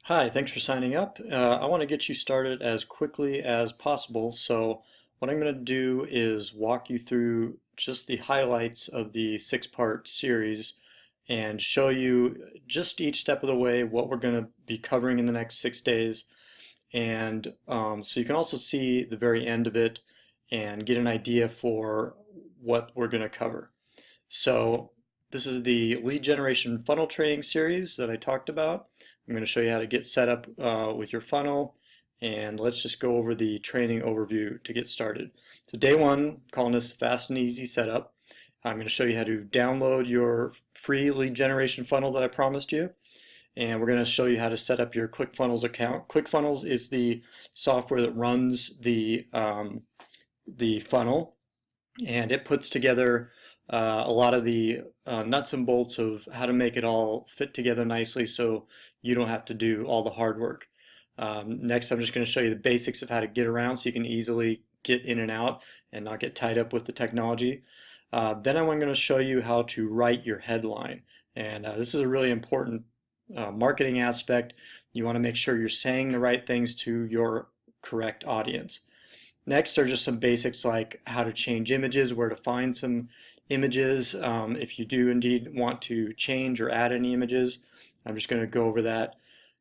Hi, thanks for signing up. I want to get you started as quickly as possible. So what I'm going to do is walk you through just the highlights of the six-part series and show you just each step of the way what we're going to be covering in the next 6 days. And so you can also see the very end of it and get an idea for what we're going to cover. So this is the lead generation funnel training series that I talked about. I'm going to show you how to get set up with your funnel, and let's just go over the training overview to get started. So day one, calling this fast and easy setup. I'm going to show you how to download your free lead generation funnel that I promised you, and we're going to show you how to set up your ClickFunnels account. ClickFunnels is the software that runs the funnel, and it puts together a lot of the nuts and bolts of how to make it all fit together nicely so you don't have to do all the hard work. Next, I'm just going to show you the basics of how to get around so you can easily get in and out and not get tied up with the technology. Then I'm going to show you how to write your headline. And this is a really important marketing aspect. You want to make sure you're saying the right things to your correct audience. Next are just some basics like how to change images, where to find some images, if you do indeed want to change or add any images. I'm just going to go over that.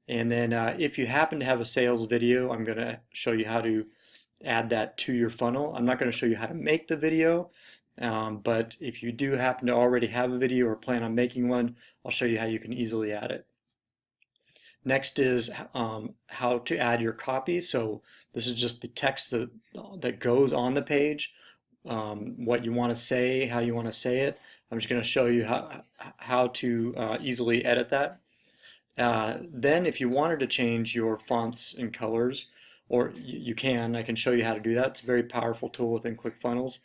And then if you happen to have a sales video, I'm going to show you how to add that to your funnel. I'm not going to show you how to make the video, but if you do happen to already have a video or plan on making one, I'll show you how you can easily add it. Next is how to add your copy. So this is just the text that goes on the page, what you want to say, how you want to say it. I'm just going to show you how to easily edit that. Then if you wanted to change your fonts and colors, or you can, I can show you how to do that. It's a very powerful tool within ClickFunnels.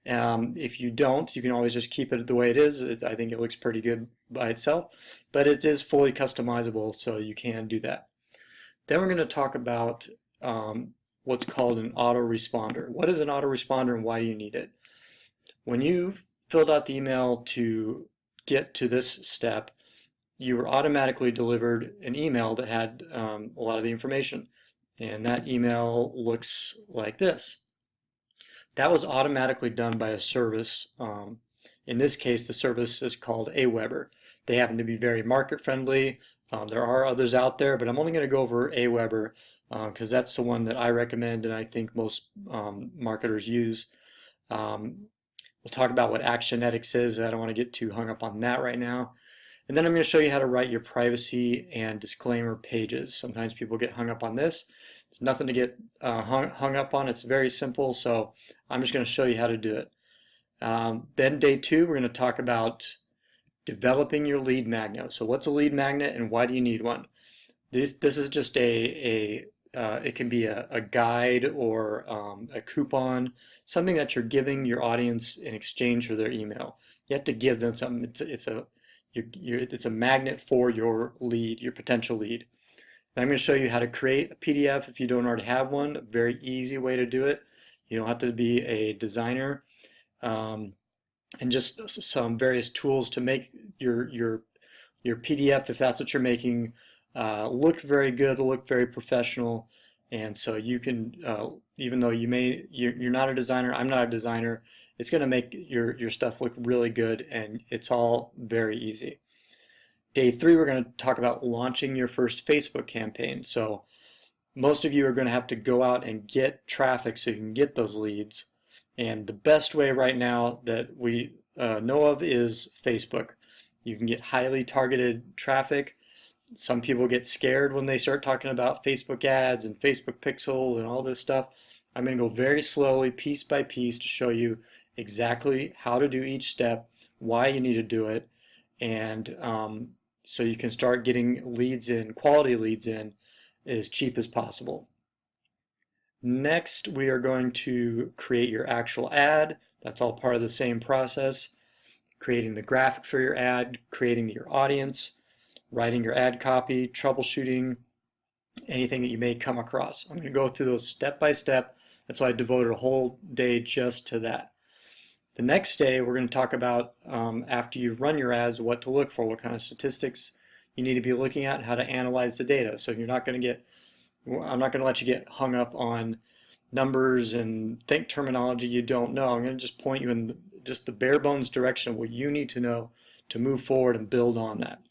If you don't, you can always just keep it the way it is. I think it looks pretty good by itself, but it is fully customizable, so you can do that. Then we're going to talk about what's called an autoresponder. What is an autoresponder and why do you need it? When you filled out the email to get to this step, you were automatically delivered an email that had a lot of the information, and that email looks like this. That was automatically done by a service. In this case, the service is called Aweber. They happen to be very market friendly. There are others out there, but I'm only going to go over Aweber because that's the one that I recommend and I think most marketers use. We'll talk about what Actionetics is. I don't want to get too hung up on that right now. And then I'm going to show you how to write your privacy and disclaimer pages. Sometimes people get hung up on this. It's nothing to get hung up on. It's very simple, so I'm just going to show you how to do it. Then day two, we're going to talk about developing your lead magnet. So what's a lead magnet and why do you need one? This is just it can be a guide or a coupon, something that you're giving your audience in exchange for their email. You have to give them something. It's a magnet for your lead, your potential lead. And I'm going to show you how to create a PDF if you don't already have one. A very easy way to do it. You don't have to be a designer. And just some various tools to make your PDF, if that's what you're making, look very good, look very professional. And so you can, even though you're not a designer, I'm not a designer, it's going to make your stuff look really good, and it's all very easy. Day three, we're going to talk about launching your first Facebook campaign. So most of you are going to have to go out and get traffic so you can get those leads. And the best way right now that we know of is Facebook. You can get highly targeted traffic. Some people get scared when they start talking about Facebook ads and Facebook pixel and all this stuff. I'm going to go very slowly, piece by piece, to show you exactly how to do each step, why you need to do it, and so you can start getting leads in, quality leads in, as cheap as possible. Next, we are going to create your actual ad. That's all part of the same process. Creating the graphic for your ad, creating your audience, writing your ad copy, troubleshooting, anything that you may come across. I'm going to go through those step by step. That's why I devoted a whole day just to that. The next day, we're going to talk about, after you've run your ads, what to look for, what kind of statistics you need to be looking at, how to analyze the data. So you're not going to get, I'm not going to let you get hung up on numbers and think terminology you don't know. I'm going to just point you in just the bare bones direction of what you need to know to move forward and build on that.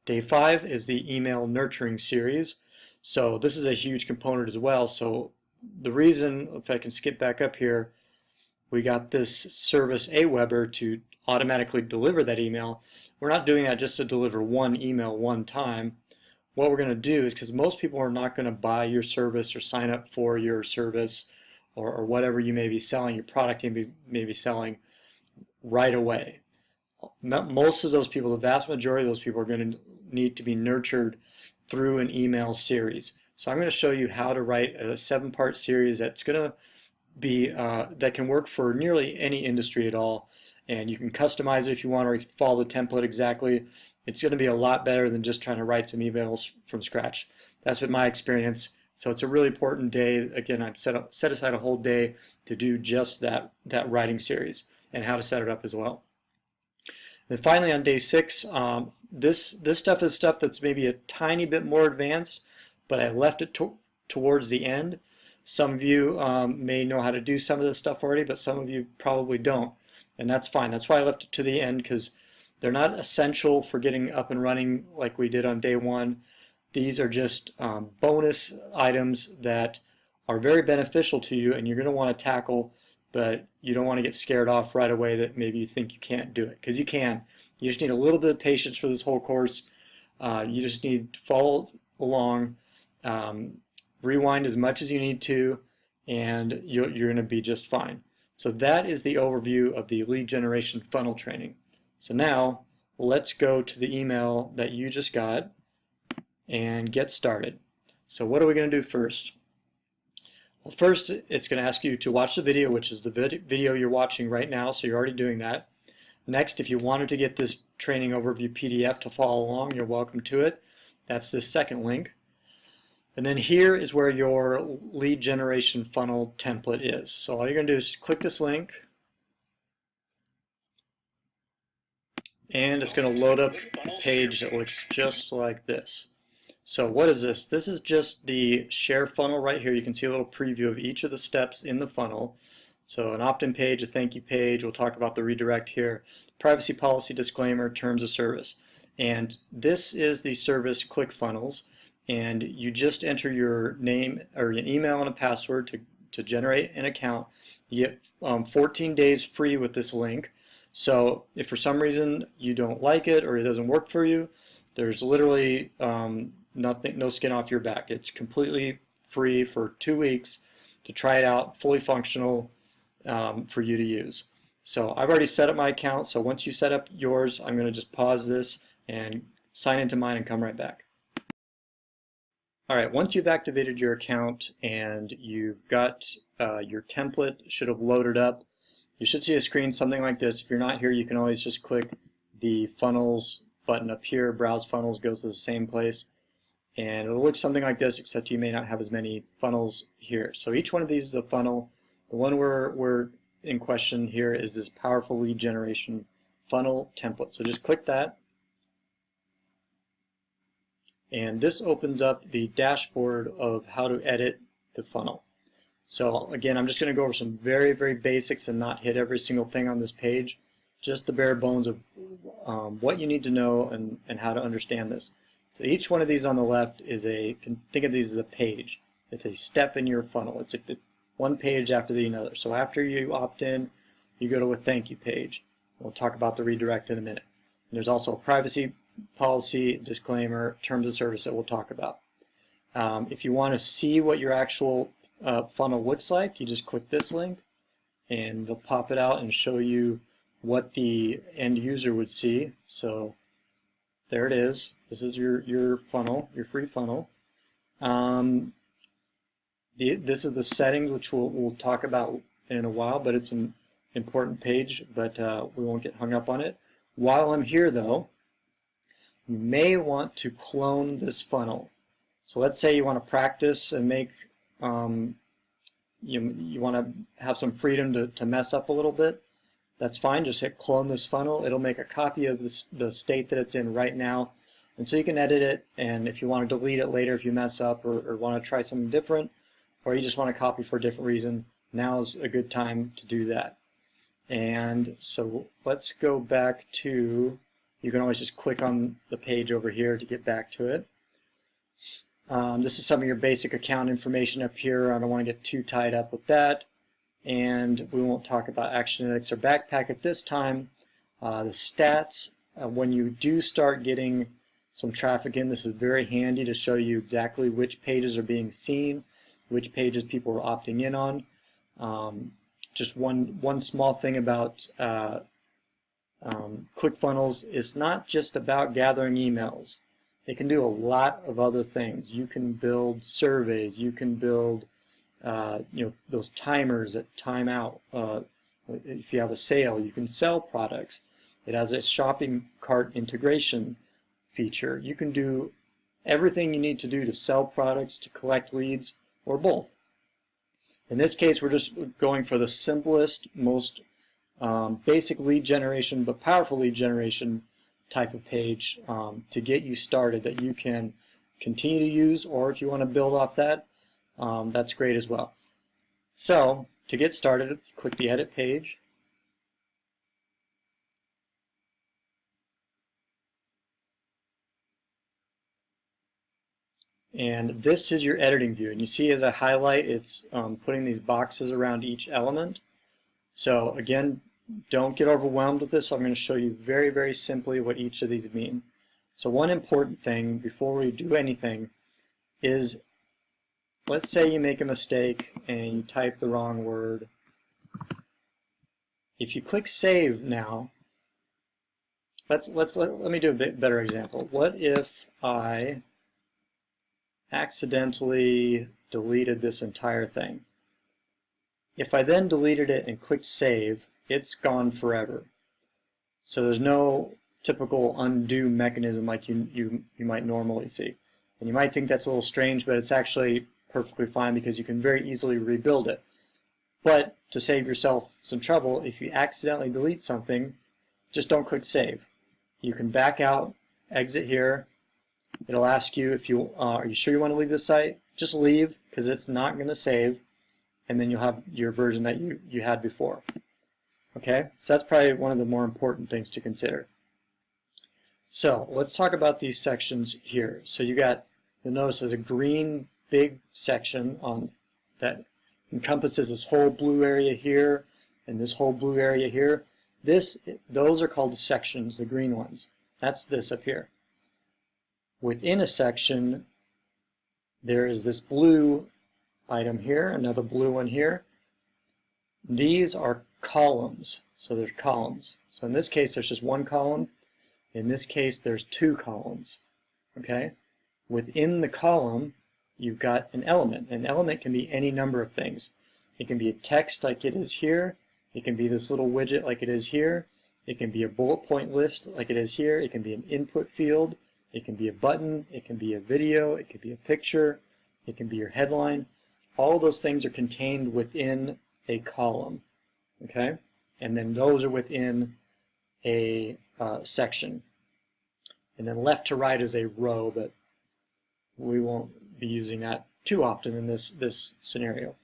Day 5 is the email nurturing series. So this is a huge component as well. So the reason, if I can skip back up here, we got this service Aweber to automatically deliver that email. We're not doing that just to deliver one email one time. What we're going to do is, because most people are not going to buy your service or sign up for your service or whatever you may be selling, your product you may be selling right away. Most of those people, the vast majority of those people, are going to need to be nurtured through an email series. So I'm going to show you how to write a 7-part series that's going to be that can work for nearly any industry at all, and you can customize it if you want, or you can follow the template exactly. It's going to be a lot better than just trying to write some emails from scratch. That's been my experience. So it's a really important day. Again, I've set aside a whole day to do just that writing series and how to set it up as well. And then finally on day 6, this stuff is stuff that's maybe a tiny bit more advanced, but I left it towards the end. Some of you may know how to do some of this stuff already, but some of you probably don't, and that's fine. That's why I left it to the end, because they're not essential for getting up and running like we did on day 1. These are just bonus items that are very beneficial to you and you're going to want to tackle, but you don't want to get scared off right away that maybe you think you can't do it, because you can. You just need a little bit of patience for this whole course. You just need to follow along. Rewind as much as you need to, and you're going to be just fine. So that is the overview of the lead generation funnel training. So now let's go to the email that you just got and get started. So what are we going to do first? Well, first it's going to ask you to watch the video, which is the video you're watching right now, so you're already doing that. Next, if you wanted to get this training overview PDF to follow along, you're welcome to it. That's this second link. And then here is where your lead generation funnel template is. So all you're going to do is click this link, and it's going to load up a page that looks just like this. So what is this? This is just the share funnel right here. You can see a little preview of each of the steps in the funnel. So an opt-in page, a thank you page, we'll talk about the redirect here, privacy policy disclaimer, terms of service. And this is the service ClickFunnels. And you just enter your name or an email and a password to generate an account. You get 14 days free with this link. So if for some reason you don't like it or it doesn't work for you, there's literally no skin off your back. It's completely free for 2 weeks to try it out, fully functional for you to use. So I've already set up my account, so once you set up yours, I'm going to just pause this and sign into mine and come right back. Alright, once you've activated your account and you've got your template should have loaded up, you should see a screen something like this. If you're not here, you can always just click the funnels button up here. Browse funnels goes to the same place, and it'll look something like this, except you may not have as many funnels here. So each one of these is a funnel. The one we're in question here is this powerful lead generation funnel template. So just click that. And this opens up the dashboard of how to edit the funnel. So again, I'm just going to go over some very, very basics and not hit every single thing on this page. Just the bare bones of what you need to know and how to understand this. So each one of these on the left is think of these as a page. It's a step in your funnel. It's one page after the other. So after you opt in, you go to a thank you page. We'll talk about the redirect in a minute. And there's also a privacy policy, disclaimer, terms of service that we'll talk about. If you want to see what your actual funnel looks like, you just click this link and it'll pop it out and show you what the end user would see. So there it is. This is your funnel, your free funnel. This is the settings, which we'll talk about in a while, but it's an important page, but we won't get hung up on it. While I'm here though, you may want to clone this funnel. So let's say you want to practice and make, you want to have some freedom to mess up a little bit. That's fine. Just hit clone this funnel. It'll make a copy of the state that it's in right now. And so you can edit it, and if you want to delete it later if you mess up or want to try something different, or you just want to copy for a different reason, now is a good time to do that. And so let's go back to, you can always just click on the page over here to get back to it. This is some of your basic account information up here. I don't want to get too tied up with that. And we won't talk about Actionetics or Backpack at this time. The stats, when you do start getting some traffic in, this is very handy to show you exactly which pages are being seen, which pages people are opting in on. Just one small thing about ClickFunnels, it's not just about gathering emails. It can do a lot of other things. You can build surveys. You can build those timers at timeout. If you have a sale, you can sell products. It has a shopping cart integration feature. You can do everything you need to do to sell products, to collect leads, or both. In this case, we're just going for the simplest, most basic lead generation, but powerful lead generation type of page to get you started that you can continue to use, or if you want to build off that, that's great as well. So to get started, click the edit page. And this is your editing view. And you see as I highlight, it's putting these boxes around each element. So again, don't get overwhelmed with this. I'm going to show you very, very simply what each of these mean. So one important thing before we do anything is, let's say you make a mistake and you type the wrong word. If you click save now, let me do a bit better example. What if I accidentally deleted this entire thing? If I then deleted it and clicked save, it's gone forever. So there's no typical undo mechanism like you might normally see. And you might think that's a little strange, but it's actually perfectly fine because you can very easily rebuild it. But to save yourself some trouble, if you accidentally delete something, just don't click save. You can back out, exit here. It'll ask you if you are you sure you want to leave this site? Just leave, because it's not going to save, and then you'll have your version that you had before. Okay, so that's probably one of the more important things to consider. So let's talk about these sections here. So you'll notice there's a green big section on that encompasses this whole blue area here and this whole blue area here. Those are called sections, the green ones. That's this up here. Within a section, there is this blue item here, another blue one here. These are columns, so there's columns. So in this case, there's just one column. In this case, there's two columns. Okay? Within the column, you've got an element. An element can be any number of things. It can be a text like it is here. It can be this little widget like it is here. It can be a bullet point list like it is here. It can be an input field. It can be a button. It can be a video. It could be a picture. It can be your headline. All of those things are contained within a column. Okay? And then those are within a section. And then left to right is a row, but we won't be using that too often in this scenario.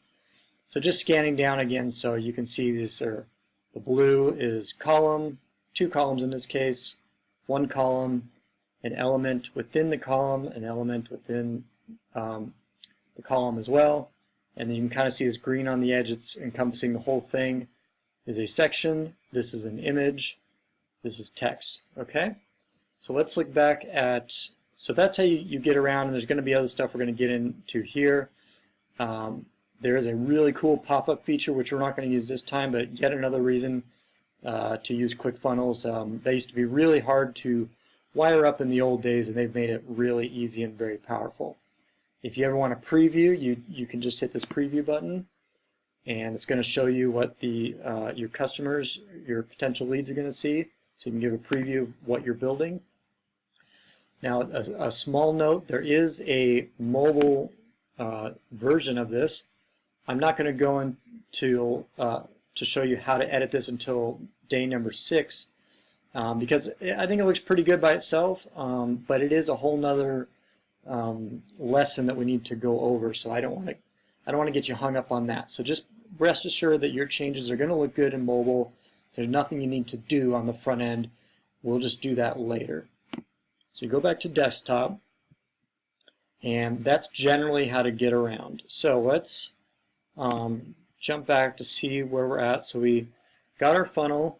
So just scanning down again, so you can see these are, the blue is column, two columns in this case, one column, an element within the column, an element within the column as well. And then you can kind of see this green on the edge, it's encompassing the whole thing, is a section. This is an image. This is text. Okay? So let's look back at, so that's how you get around, and there's going to be other stuff we're going to get into here. There is a really cool pop-up feature, which we're not going to use this time, but yet another reason to use ClickFunnels. They used to be really hard to wire up in the old days, and they've made it really easy and very powerful. If you ever want to preview, you can just hit this preview button, and it's going to show you what your customers, your potential leads are going to see. So you can give a preview of what you're building. Now, a small note, there is a mobile version of this. I'm not going to go into to show you how to edit this until day number 6, because I think it looks pretty good by itself, but it is a whole nother lesson that we need to go over. So I don't want to get you hung up on that. So just rest assured that your changes are going to look good in mobile. There's nothing you need to do on the front end. We'll just do that later. So you go back to desktop, and that's generally how to get around. So let's jump back to see where we're at. So we got our funnel,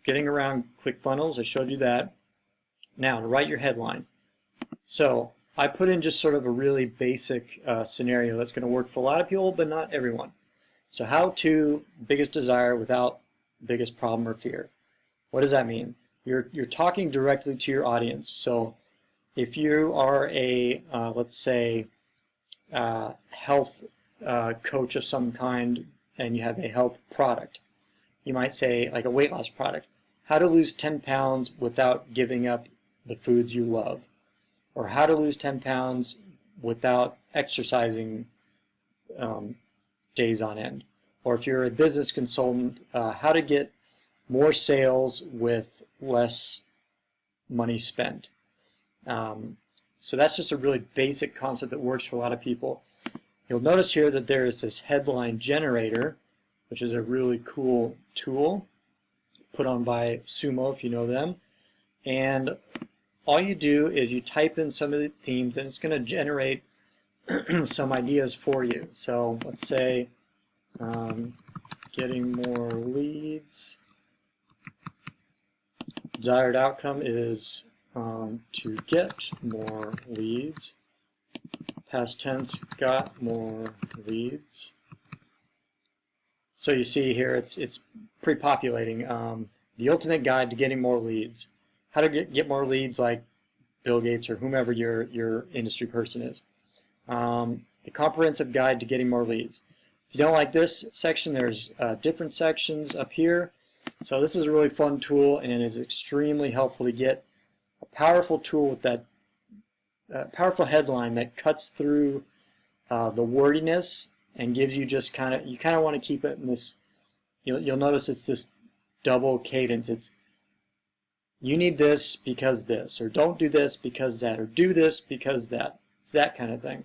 getting around ClickFunnels. I showed you that. Now to write your headline. So I put in just sort of a really basic scenario that's going to work for a lot of people, but not everyone. So how to biggest desire without biggest problem or fear. What does that mean? You're talking directly to your audience. So if you are a let's say health coach of some kind, and you have a health product, you might say like a weight loss product, how to lose 10 pounds without giving up the foods you love, or how to lose 10 pounds without exercising days on end. Or if you're a business consultant, how to get more sales with less money spent. So that's just a really basic concept that works for a lot of people. You'll notice here that there is this headline generator, which is a really cool tool put on by Sumo, if you know them. And all you do is you type in some of the themes, and it's going to generate some ideas for you. So let's say getting more leads. Desired outcome is to get more leads. Past tense, got more leads. So you see here it's pre-populating. The ultimate guide to getting more leads. How to get more leads, like Bill Gates or whomever your industry person is. The comprehensive guide to getting more leads. If you don't like this section, there's different sections up here. So this is a really fun tool and is extremely helpful to get a powerful tool with that powerful headline that cuts through the wordiness and gives you just you kind of want to keep it in this, you'll notice it's this double cadence. It's you need this because this, or don't do this because that, or do this because that. It's that kind of thing.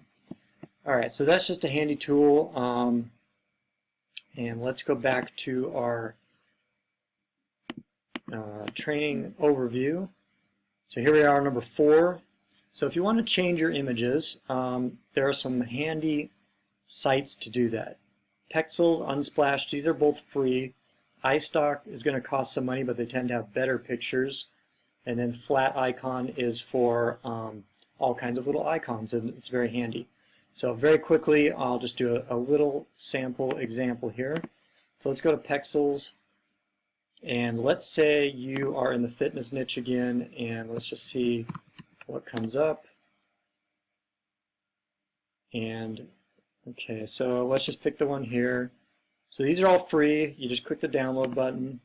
Alright, so that's just a handy tool. And let's go back to our training overview. So here we are, number 4. So if you want to change your images, there are some handy sites to do that. Pexels, Unsplash, these are both free. iStock is going to cost some money, but they tend to have better pictures. And then Flat Icon is for all kinds of little icons, and it's very handy. So very quickly, I'll just do a little sample example here. So let's go to Pexels, and let's say you are in the fitness niche again, and let's just see what comes up. And okay, so let's just pick the one here. So these are all free. You just click the download button.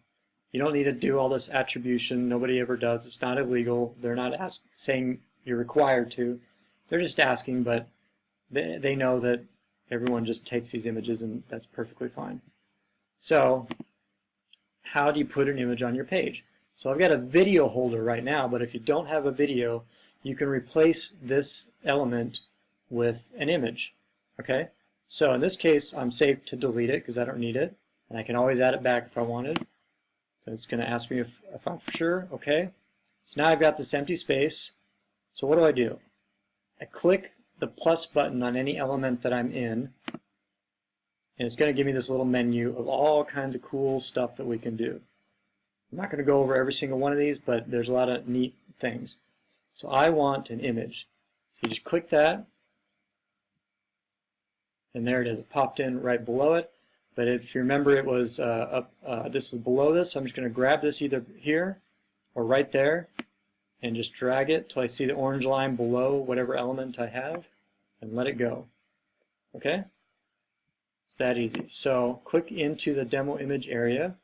You don't need to do all this attribution. Nobody ever does. It's not illegal. They're not saying you're required to. They're just asking, but they know that everyone just takes these images, and that's perfectly fine. So how do you put an image on your page? So I've got a video holder right now, but if you don't have a video, you can replace this element with an image. Okay? So in this case, I'm safe to delete it because I don't need it, and I can always add it back if I wanted. So it's going to ask me if I'm sure. Okay. So now I've got this empty space. So what do? I click the plus button on any element that I'm in, and it's going to give me this little menu of all kinds of cool stuff that we can do. I'm not going to go over every single one of these, but there's a lot of neat things. So I want an image. So you just click that, and there it is. It popped in right below it. But if you remember, it was this is below this. So I'm just going to grab this either here or right there and just drag it till I see the orange line below whatever element I have, and let it go. Okay? It's that easy. So click into the demo image area,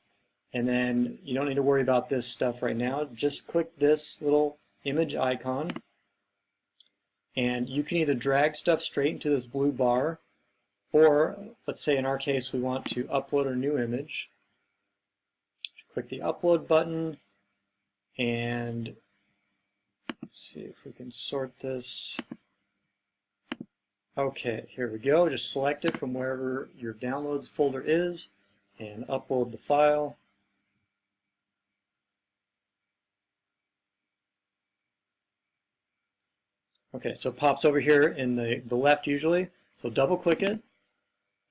and then you don't need to worry about this stuff right now. Just click this little image icon, and you can either drag stuff straight into this blue bar, or let's say in our case we want to upload a new image. Click the upload button, And let's see if we can sort this. Okay, here we go. Just select it from wherever your downloads folder is and upload the file. Okay, so it pops over here in the left usually. So double click it,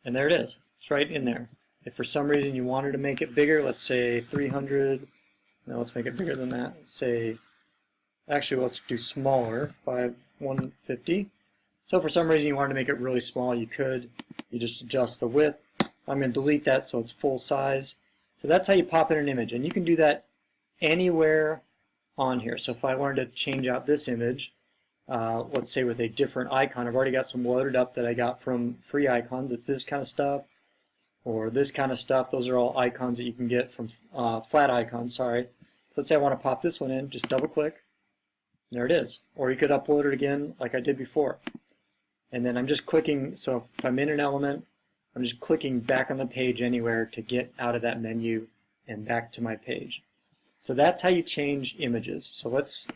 and there it is. It's right in there. If for some reason you wanted to make it bigger, let's say 300, no, let's make it bigger than that. Let's say, actually let's do smaller, 150. So for some reason you wanted to make it really small, you could. You just adjust the width. I'm going to delete that so it's full size. So that's how you pop in an image, and you can do that anywhere on here. So if I wanted to change out this image, let's say with a different icon, I've already got some loaded up that I got from free icons. It's this kind of stuff or this kind of stuff. Those are all icons that you can get from flat icons, sorry. So let's say I want to pop this one in, just double click. There it is. Or you could upload it again like I did before. And then I'm just clicking, so if I'm in an element, I'm just clicking back on the page anywhere to get out of that menu and back to my page. So that's how you change images. So let's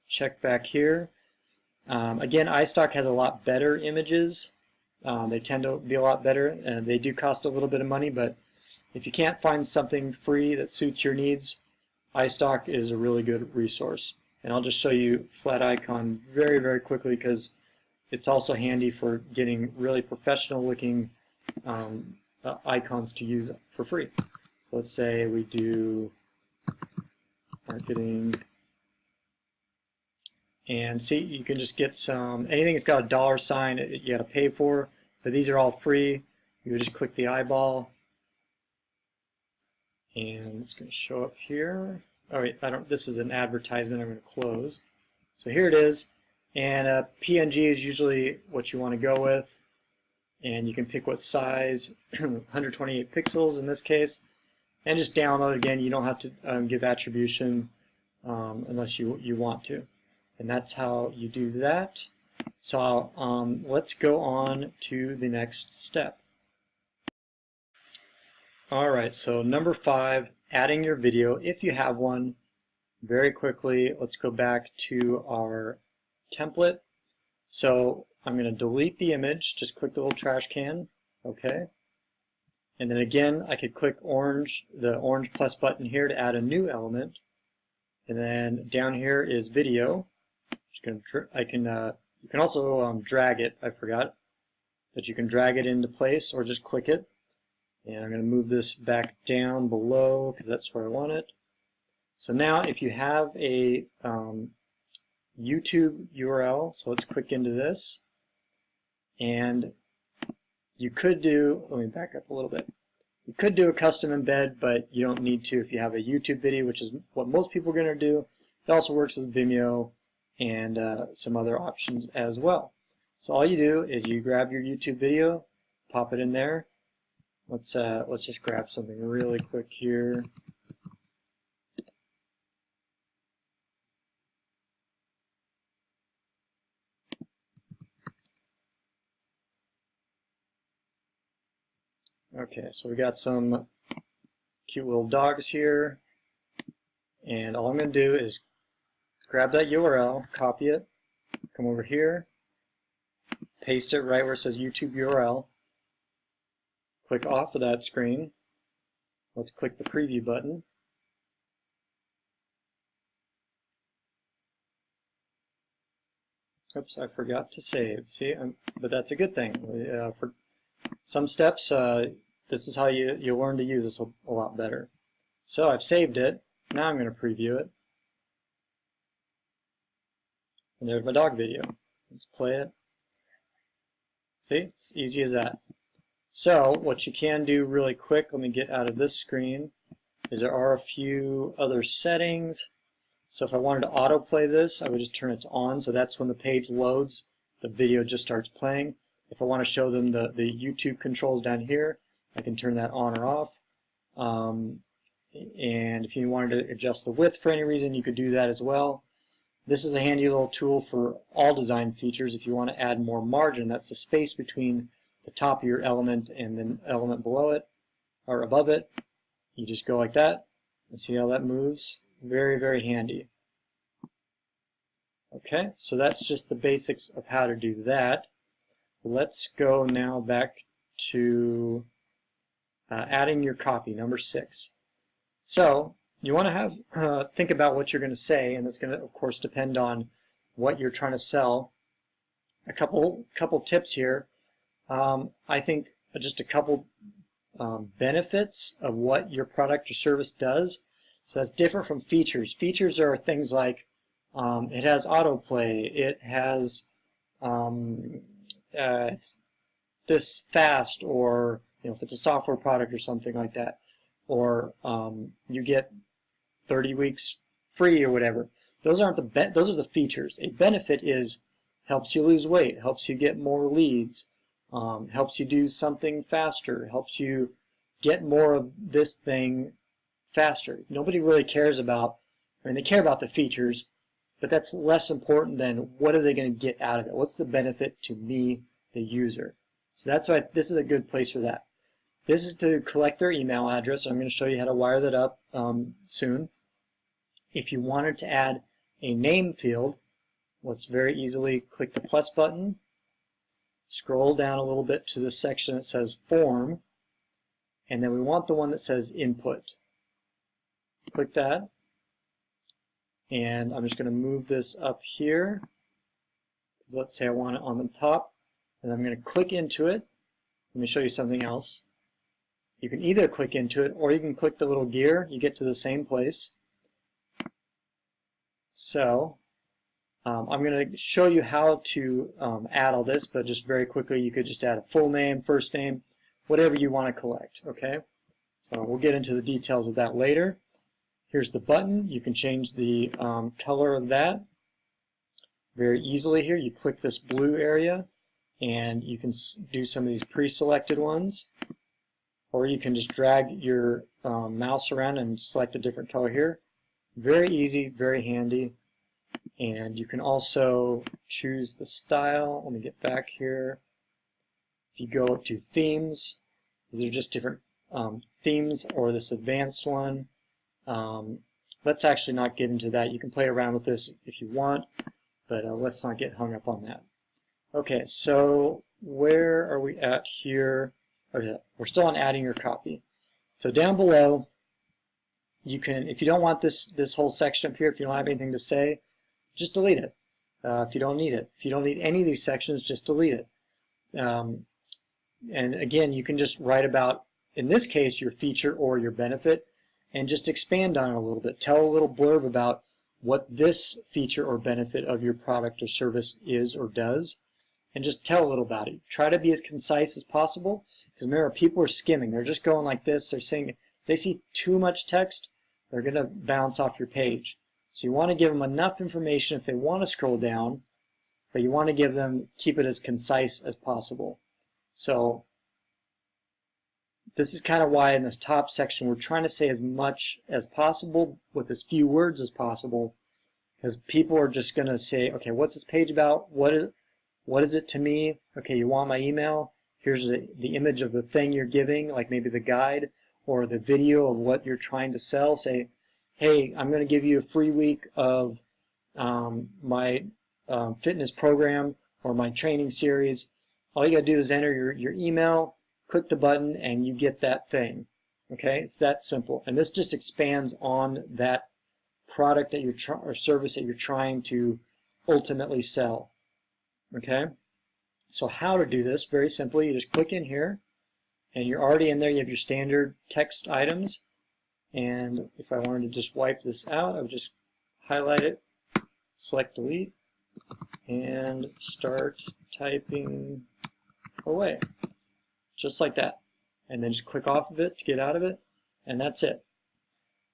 check back here. Again, iStock has a lot better images. They tend to be a lot better, and they do cost a little bit of money, but if you can't find something free that suits your needs, iStock is a really good resource. And I'll just show you flat icon very, very quickly because it's also handy for getting really professional looking icons to use for free. So let's say we do marketing, and see, you can just get some, anything that's got a dollar sign you got to pay for, but these are all free. You would just click the eyeball, and it's going to show up here. Oh wait, this is an advertisement I'm going to close. So here it is, and PNG is usually what you want to go with, and you can pick what size, 128 pixels in this case, and just download it again. You don't have to give attribution unless you want to. And that's how you do that. So let's go on to the next step. Alright, so number 5, adding your video if you have one. Very quickly, let's go back to our template. So I'm going to delete the image, just click the little trash can, okay. And then again, I could click the orange plus button here to add a new element. And then down here is video. You can also drag it, I forgot, but you can drag it into place or just click it. And I'm going to move this back down below because that's where I want it. So now if you have a YouTube URL, so let's click into this, and you could do, let me back up a little bit. You could do a custom embed, but you don't need to if you have a YouTube video, which is what most people are going to do. It also works with Vimeo and some other options as well. So all you do is you grab your YouTube video, pop it in there. Let's just grab something really quick here. Okay, so we got some cute little dogs here, and all I'm going to do is grab that URL, copy it, come over here, paste it right where it says YouTube URL, click off of that screen, let's click the preview button, oops, I forgot to save, see, but that's a good thing. For some steps, this is how you learn to use this a lot better. So I've saved it, now I'm going to preview it. And there's my dog video. Let's play it. See, it's easy as that. So what you can do really quick, let me get out of this screen, is there are a few other settings. So if I wanted to autoplay this, I would just turn it to on, so that's when the page loads, the video just starts playing. If I want to show them the YouTube controls down here, I can turn that on or off. And if you wanted to adjust the width for any reason, you could do that as well. This is a handy little tool for all design features. If you want to add more margin, that's the space between the top of your element and the element below it or above it. You just go like that and see how that moves. Very, very handy. Okay, so that's just the basics of how to do that. Let's go now back to adding your copy, number 6. So you want to have think about what you're going to say, and it's going to, of course, depend on what you're trying to sell. A couple tips here. I think just a couple benefits of what your product or service does. So that's different from features. Features are things like it has autoplay, it has it's this fast, or if it's a software product or something like that, or you get 30 weeks free or whatever. Those aren't those are the features. A benefit is helps you lose weight, helps you get more leads, helps you do something faster, helps you get more of this thing faster. Nobody really cares about, they care about the features, but that's less important than what are they going to get out of it. What's the benefit to me, the user? So that's why this is a good place for that. This is to collect their email address. I'm going to show you how to wire that up soon. If you wanted to add a name field, let's very easily click the plus button, scroll down a little bit to the section that says form, and then we want the one that says input. Click that, and I'm just going to move this up here, because let's say I want it on the top, and I'm going to click into it. Let me show you something else. You can either click into it, or you can click the little gear. You get to the same place. So I'm going to show you how to add all this, but just very quickly, you could just add a full name, first name, whatever you want to collect. Okay, so we'll get into the details of that later. Here's the button. You can change the color of that very easily here. You click this blue area, and you can do some of these pre-selected ones, or you can just drag your mouse around and select a different color here. Very easy, very handy. And you can also choose the style. Let me get back here. If you go to themes, these are just different themes, or this advanced one. Let's actually not get into that. You can play around with this if you want, but let's not get hung up on that. Okay, so where are we at here? Okay, we're still on adding your copy. So down below, you can, if you don't want this whole section up here, if you don't have anything to say, just delete it. If you don't need it. If you don't need any of these sections, just delete it. And again, you can just write about, in this case, your feature or your benefit, and just expand on it a little bit. Tell a little blurb about what this feature or benefit of your product or service is or does, and just tell a little about it. Try to be as concise as possible, because remember, people are skimming. They're just going like this. They're saying, if they see too much text, they're going to bounce off your page. So you want to give them enough information if they want to scroll down, but you want to keep it as concise as possible. So this is kind of why in this top section we're trying to say as much as possible with as few words as possible, because people are just going to say, okay, what's this page about? What is it to me? Okay, you want my email? Here's the image of the thing you're giving, like maybe the guide or the video of what you're trying to sell. Say, hey, I'm going to give you a free week of my fitness program or my training series. All you got to do is enter your email, click the button, and you get that thing. Okay, it's that simple. And this just expands on that product that you're or service that you're trying to ultimately sell. Okay, so how to do this? Very simply, you just click in here, and you're already in there. You have your standard text items. And if I wanted to just wipe this out, I would just highlight it, select delete, and start typing away. Just like that. And then just click off of it to get out of it, and that's it.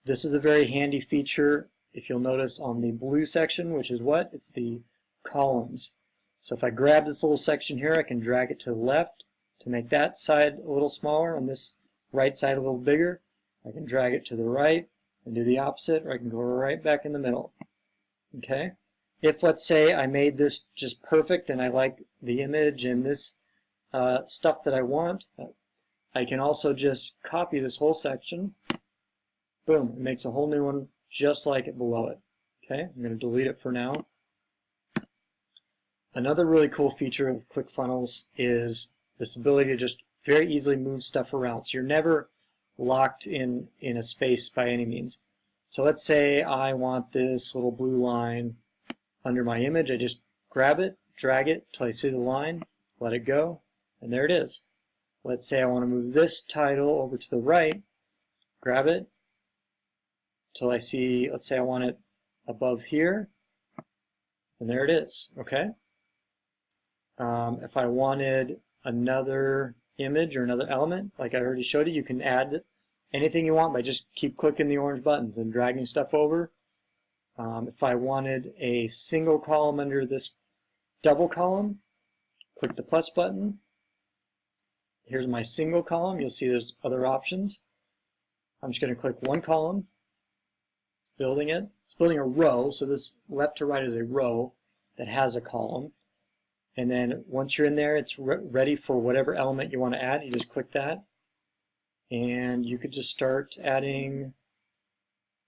This is a very handy feature, if you'll notice, on the blue section, which is what? It's the columns. So if I grab this little section here, I can drag it to the left to make that side a little smaller and this right side a little bigger. I can drag it to the right and do the opposite, or I can go right back in the middle. Okay? If, let's say, I made this just perfect and I like the image and this stuff that I want, I can also just copy this whole section. Boom, it makes a whole new one just like it below it. Okay, I'm going to delete it for now. Another really cool feature of ClickFunnels is this ability to just very easily move stuff around. So you're never locked in a space by any means. So let's say I want this little blue line under my image. I just grab it, drag it till I see the line, let it go, and there it is. Let's say I want to move this title over to the right, grab it till I see, let's say I want it above here, and there it is, okay? If I wanted another image or another element, like I already showed you can add anything you want by just keep clicking the orange buttons and dragging stuff over. If I wanted a single column under this double column, click the plus button. Here's my single column. You'll see there's other options. I'm just going to click one column. It's building it. It's building a row, so this left to right is a row that has a column. And then once you're in there, it's ready for whatever element you want to add. You just click that, and you could just start adding,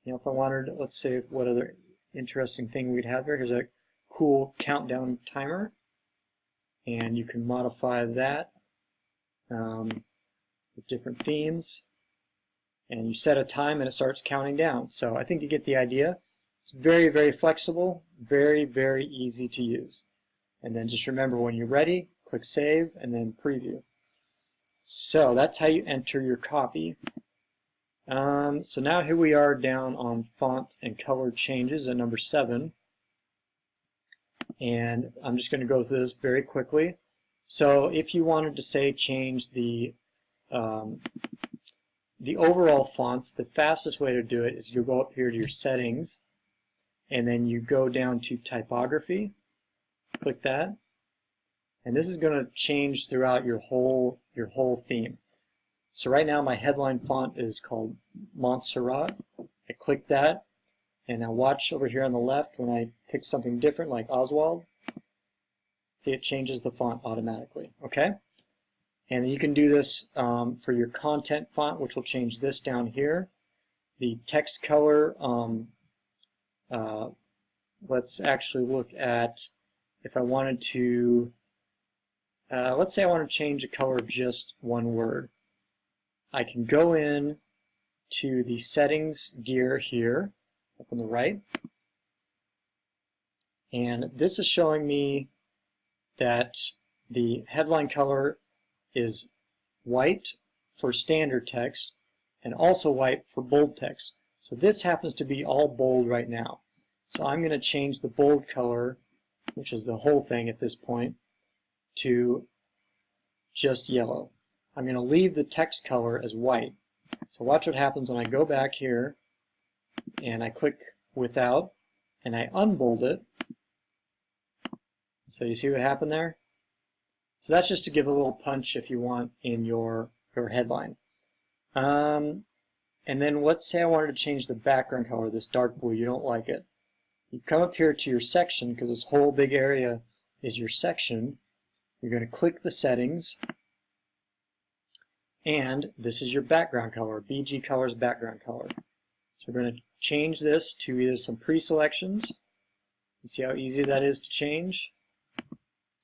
you know, if I wanted, let's say, what other interesting thing we'd have here. Here's a cool countdown timer, and you can modify that with different themes. And you set a time and it starts counting down. So I think you get the idea. It's very, very flexible, very, very easy to use. And then just remember, when you're ready, click Save and then Preview. So that's how you enter your copy. So now here we are down on font and color changes at number 7. And I'm just going to go through this very quickly. So if you wanted to, say, change the overall fonts, the fastest way to do it is you'll go up here to your settings, and then you go down to typography. Click that, and this is going to change throughout your whole theme. So right now my headline font is called Montserrat. I click that, and now watch over here on the left when I pick something different like Oswald. See, it changes the font automatically. Okay, and you can do this for your content font, which will change this down here. The text color. Let's actually look at. If I wanted to, let's say I want to change the color of just one word, I can go in to the settings gear here, up on the right, and this is showing me that the headline color is white for standard text and also white for bold text. So this happens to be all bold right now. So I'm going to change the bold color, which is the whole thing at this point, to just yellow. I'm going to leave the text color as white. So watch what happens when I go back here and I click without and I unbold it. So you see what happened there? So that's just to give a little punch if you want in your headline. And then let's say I wanted to change the background color, this dark blue. You don't like it. You come up here to your section, because this whole big area is your section. You're going to click the settings, and this is your background color, BG Colors background color. So we're going to change this to either some pre-selections. You see how easy that is to change?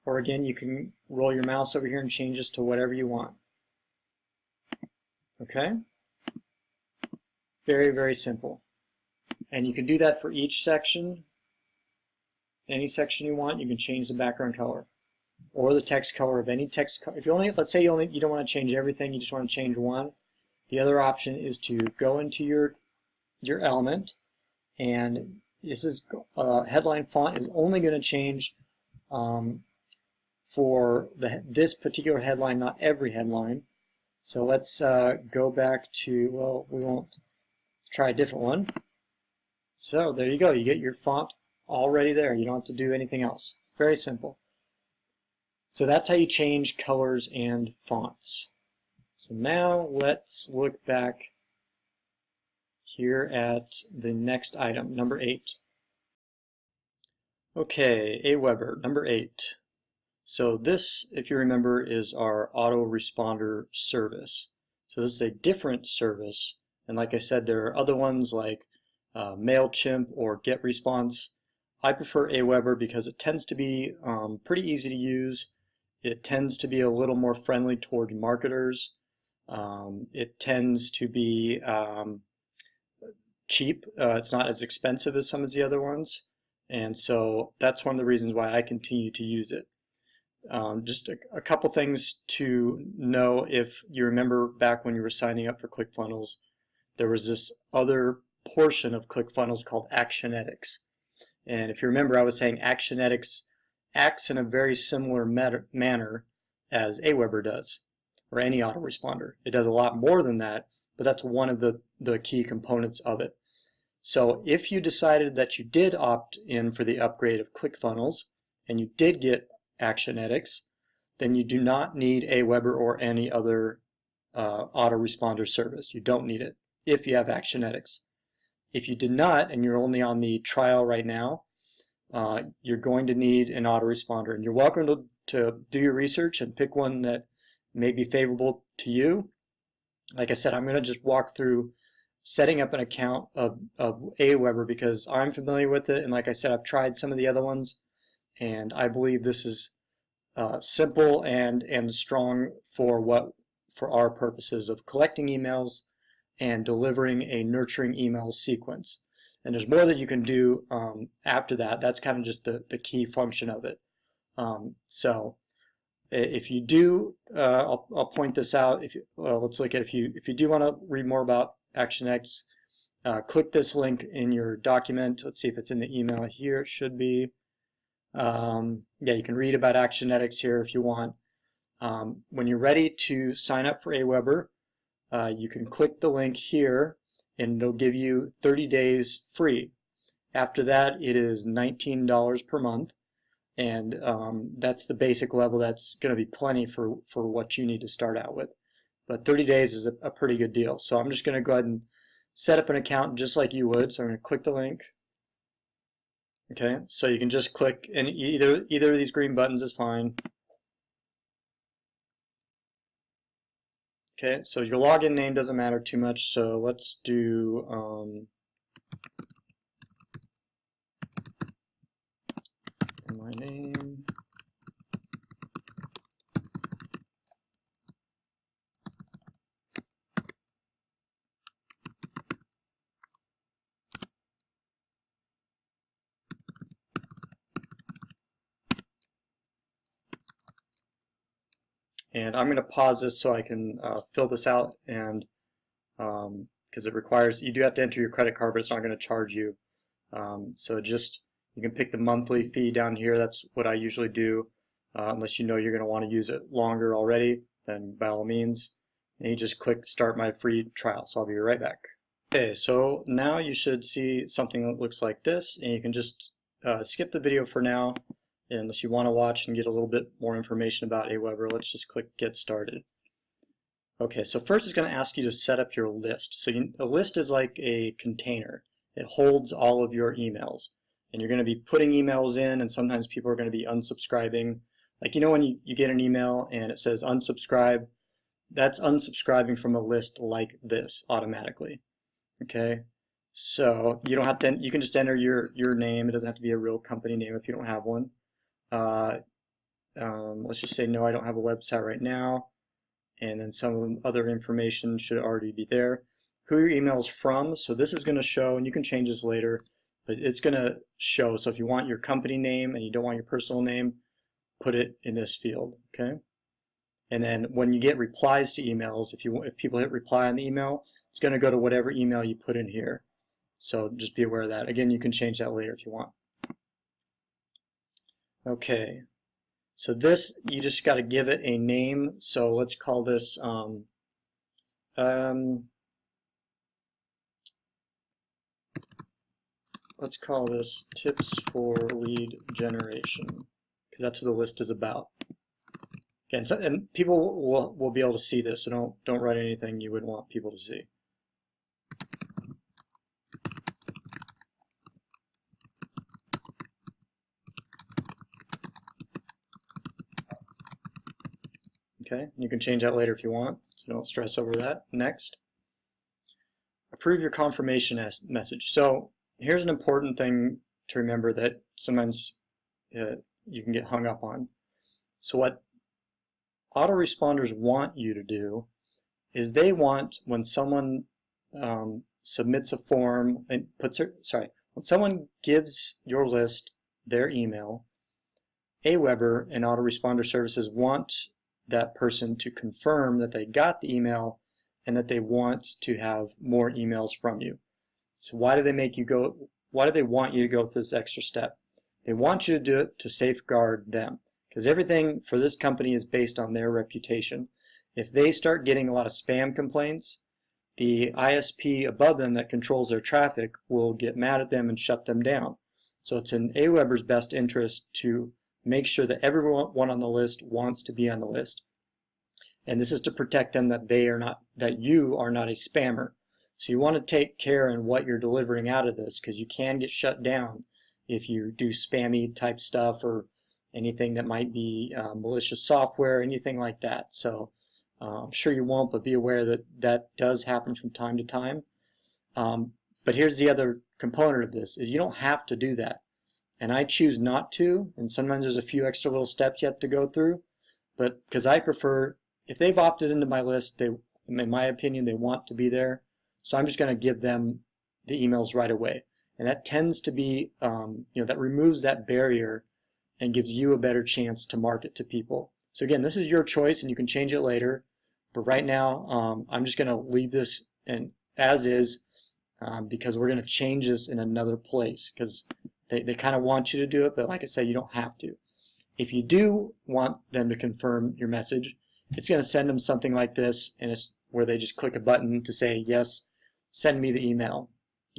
Or again, you can roll your mouse over here and change this to whatever you want. Okay? Very, very simple. And you can do that for each section. Any section you want, you can change the background color or the text color of any text. If you only, let's say you don't want to change everything, you just want to change one. The other option is to go into your element, and this is headline font is only going to change for this particular headline, not every headline. So let's go back to, well, we won't try a different one. So there you go. You get your font already there. You don't have to do anything else. It's very simple. So that's how you change colors and fonts. So now let's look back here at the next item, number 8. Okay, Aweber, number 8. So this, if you remember, is our autoresponder service. So this is a different service. And like I said, there are other ones like MailChimp or GetResponse. I prefer Aweber because it tends to be pretty easy to use. It tends to be a little more friendly towards marketers. It tends to be cheap. It's not as expensive as some of the other ones. And so that's one of the reasons why I continue to use it. Just a couple things to know. If you remember back when you were signing up for ClickFunnels, there was this other portion of ClickFunnels called Actionetics. And if you remember, I was saying Actionetics acts in a very similar manner as Aweber does, or any autoresponder. It does a lot more than that, but that's one of the key components of it. So if you decided that you did opt in for the upgrade of ClickFunnels, and you did get Actionetics, then you do not need Aweber or any other autoresponder service. You don't need it if you have Actionetics. If you did not, and you're only on the trial right now, you're going to need an autoresponder. And you're welcome to do your research and pick one that may be favorable to you. Like I said, I'm going to just walk through setting up an account of Aweber because I'm familiar with it. And like I said, I've tried some of the other ones. And I believe this is simple and strong for our purposes of collecting emails and delivering a nurturing email sequence. And there's more that you can do after that. That's kind of just the key function of it. So if you do, I'll point this out. Let's look at if you do want to read more about ActionX, click this link in your document. Let's see if it's in the email here. It should be. Yeah, you can read about Actionetics here if you want. When you're ready to sign up for Aweber, you can click the link here and it'll give you 30 days free. After that, it is $19 per month, and that's the basic level. That's going to be plenty for what you need to start out with. But 30 days is a pretty good deal. So I'm just going to go ahead and set up an account just like you would. So I'm going to click the link. Okay, so you can just click, and either of these green buttons is fine. Okay, so your login name doesn't matter too much, so let's do my name. And I'm going to pause this so I can fill this out, and because it requires, you do have to enter your credit card, but it's not going to charge you. So just, you can pick the monthly fee down here. That's what I usually do, unless you know you're going to want to use it longer already, then by all means. And you just click start my free trial. So I'll be right back. Okay, so now you should see something that looks like this, and you can just skip the video for now. Unless you want to watch and get a little bit more information about Aweber, let's just click Get Started. Okay, so first it's going to ask you to set up your list. So a list is like a container. It holds all of your emails. And you're going to be putting emails in, and sometimes people are going to be unsubscribing. Like, you know, when you get an email and it says unsubscribe, that's unsubscribing from a list like this automatically. Okay, so you don't have to, you can just enter your name. It doesn't have to be a real company name if you don't have one. Let's just say no, I don't have a website right now, and then some other information should already be there. Who your email is from, so this is going to show, and you can change this later, but it's going to show. So if you want your company name and you don't want your personal name, put it in this field. Okay, and then when you get replies to emails, if people hit reply on the email, it's going to go to whatever email you put in here. So just be aware of that. Again, you can change that later if you want. Okay, so this, you just got to give it a name. So let's call this let's call this tips for lead generation, because that's what the list is about. Again, so, and people will be able to see this, so don't write anything you wouldn't want people to see. Okay, you can change that later if you want, so don't stress over that. Next. approve your confirmation message. So here's an important thing to remember that sometimes you can get hung up on. So what autoresponders want you to do is they want when someone submits a form and when someone gives your list their email, Aweber and autoresponder services want that person to confirm that they got the email and that they want to have more emails from you. So why do they want you to go through this extra step? They want you to do it to safeguard them, because everything for this company is based on their reputation. If they start getting a lot of spam complaints, the ISP above them that controls their traffic will get mad at them and shut them down. So it's in Aweber's best interest to make sure that everyone on the list wants to be on the list. And this is to protect them that you are not a spammer. So you want to take care in what you're delivering out of this, because you can get shut down if you do spammy type stuff or anything that might be malicious software, anything like that. So I'm sure you won't, but be aware that that does happen from time to time. But here's the other component of this, is you don't have to do that. And I choose not to, and sometimes there's a few extra little steps you have to go through, but because I prefer, if they've opted into my list, in my opinion, they want to be there, so I'm just going to give them the emails right away. And that tends to be, that removes that barrier and gives you a better chance to market to people. So again, this is your choice and you can change it later, but right now I'm just going to leave this as is because we're going to change this in another place, because they kind of want you to do it, but like I said, you don't have to. If you do want them to confirm your message, it's going to send them something like this, and it's where they just click a button to say, yes, send me the email.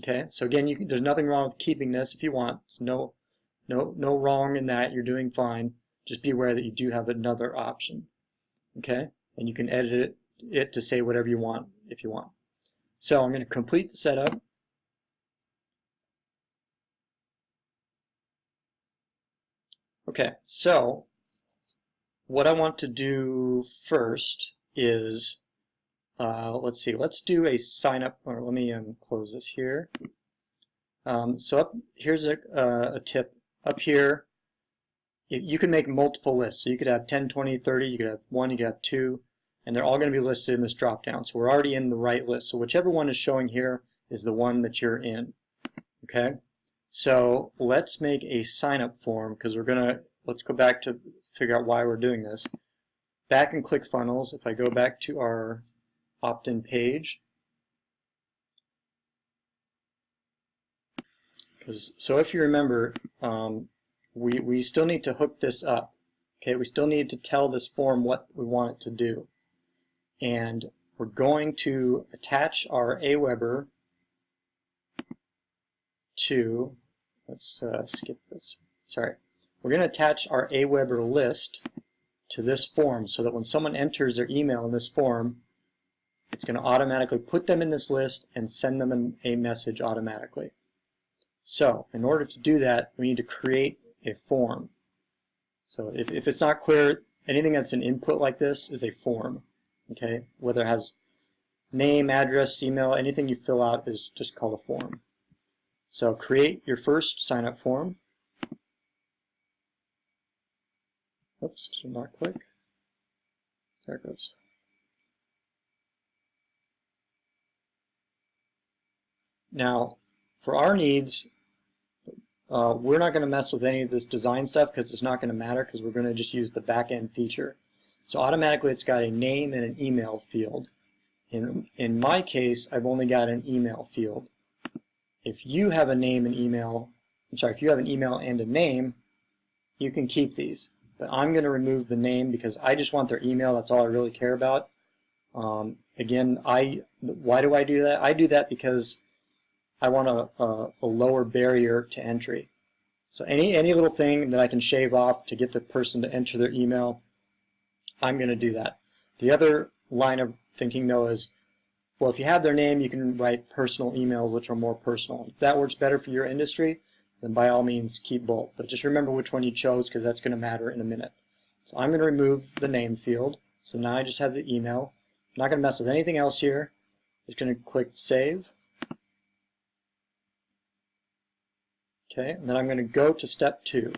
Okay, so again, there's nothing wrong with keeping this if you want. There's no wrong in that. You're doing fine. Just be aware that you do have another option. Okay, and you can edit it to say whatever you want if you want. So I'm going to complete the setup. Okay, so what I want to do first is, let's see, let's do a sign up, or let me close this here. Here's a tip. Up here, you can make multiple lists. So you could have 10, 20, 30, you could have 1, you could have 2, and they're all going to be listed in this drop down. So we're already in the right list. So whichever one is showing here is the one that you're in. Okay? So let's make a sign up form, because let's go back to figure out why we're doing this. Back in ClickFunnels, if I go back to our opt-in page, so if you remember, we still need to hook this up. Okay, we still need to tell this form what we want it to do. And we're going to attach our Aweber to, let's skip this, sorry. We're going to attach our Aweber list to this form so that when someone enters their email in this form, it's going to automatically put them in this list and send them a message automatically. So in order to do that, we need to create a form. So if it's not clear, anything that's an input like this is a form. Okay, whether it has name, address, email, anything you fill out is just called a form. So create your first sign up form. Oops, did not click. There it goes. Now, for our needs, we're not going to mess with any of this design stuff because it's not going to matter, because we're going to just use the back-end feature. So automatically it's got a name and an email field. In my case, I've only got an email field. If you have a name and email, if you have an email and a name, you can keep these. But I'm going to remove the name because I just want their email. That's all I really care about. Again, why do I do that? I do that because I want a lower barrier to entry. So any little thing that I can shave off to get the person to enter their email, I'm going to do that. The other line of thinking, though, is, well, if you have their name, you can write personal emails, which are more personal. If that works better for your industry, then by all means keep both. But just remember which one you chose, because that's going to matter in a minute. So I'm going to remove the name field. So now I just have the email. I'm not going to mess with anything else here. Just going to click Save. Okay, and then I'm going to go to step 2.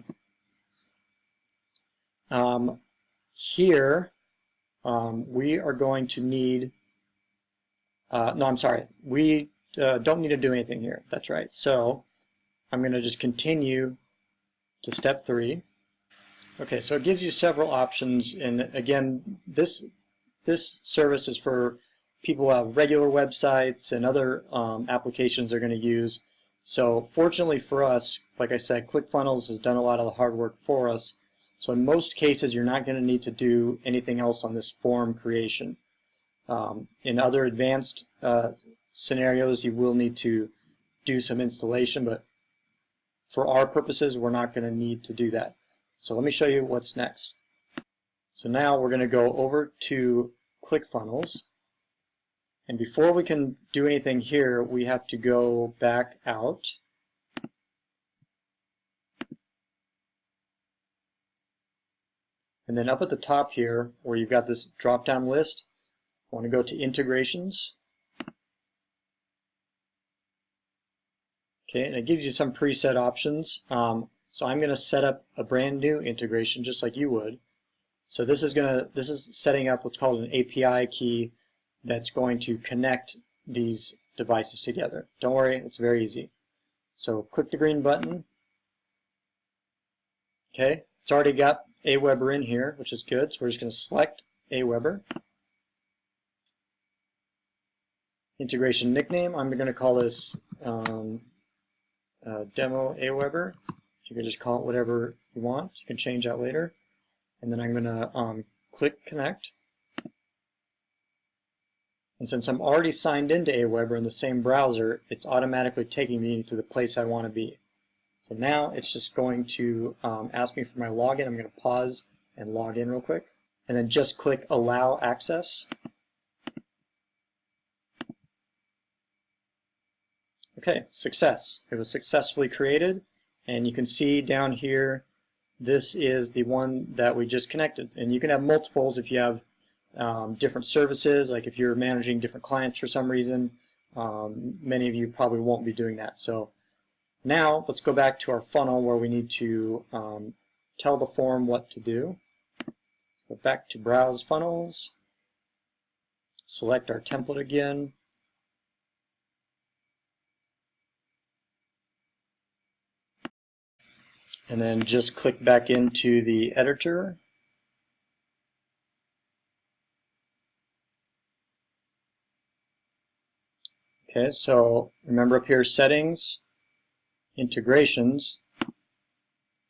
Here, we are going to need, no, I'm sorry, we don't need to do anything here. That's right. So I'm going to just continue to step 3. Okay, so it gives you several options, and again, this service is for people who have regular websites and other applications they're going to use. So fortunately for us, like I said, ClickFunnels has done a lot of the hard work for us. So in most cases, you're not going to need to do anything else on this form creation. In other advanced scenarios, you will need to do some installation, but for our purposes, we're not going to need to do that. So let me show you what's next. So now we're going to go over to ClickFunnels. And before we can do anything here, we have to go back out. And then up at the top here, where you've got this drop-down list, I want to go to Integrations. Okay, and it gives you some preset options. So I'm going to set up a brand new integration just like you would. So this is setting up what's called an API key that's going to connect these devices together. Don't worry, it's very easy. So click the green button. Okay, it's already got Aweber in here, which is good. So we're just going to select Aweber. Integration nickname, I'm going to call this Demo Aweber. You can just call it whatever you want. You can change that later. And then I'm going to click Connect. And since I'm already signed into Aweber in the same browser, it's automatically taking me to the place I want to be. So now it's just going to ask me for my login. I'm going to pause and log in real quick. And then just click Allow Access. Okay, success. It was successfully created. And you can see down here, this is the one that we just connected. And you can have multiples if you have different services, like if you're managing different clients for some reason. Many of you probably won't be doing that. So now let's go back to our funnel where we need to tell the form what to do. Go back to Browse Funnels, select our template again. And then just click back into the editor. Okay, so remember up here, settings, integrations.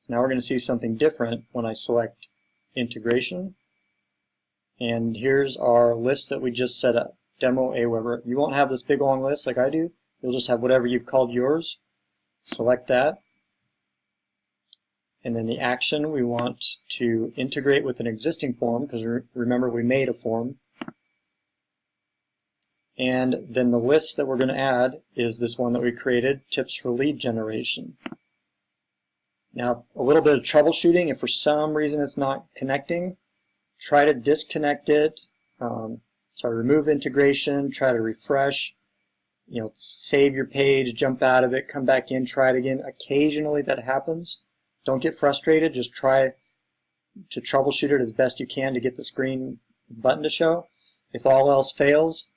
Now we're going to see something different when I select integration. And here's our list that we just set up, Demo Aweber. You won't have this big long list like I do. You'll just have whatever you've called yours. Select that. And then the action, we want to integrate with an existing form, because remember we made a form. And then the list that we're going to add is this one that we created, Tips for Lead Generation. Now, a little bit of troubleshooting. If for some reason it's not connecting, try to disconnect it. So remove integration, try to refresh, save your page, jump out of it, come back in, try it again. Occasionally that happens. Don't get frustrated. Just try to troubleshoot it as best you can to get the green button to show. If all else fails,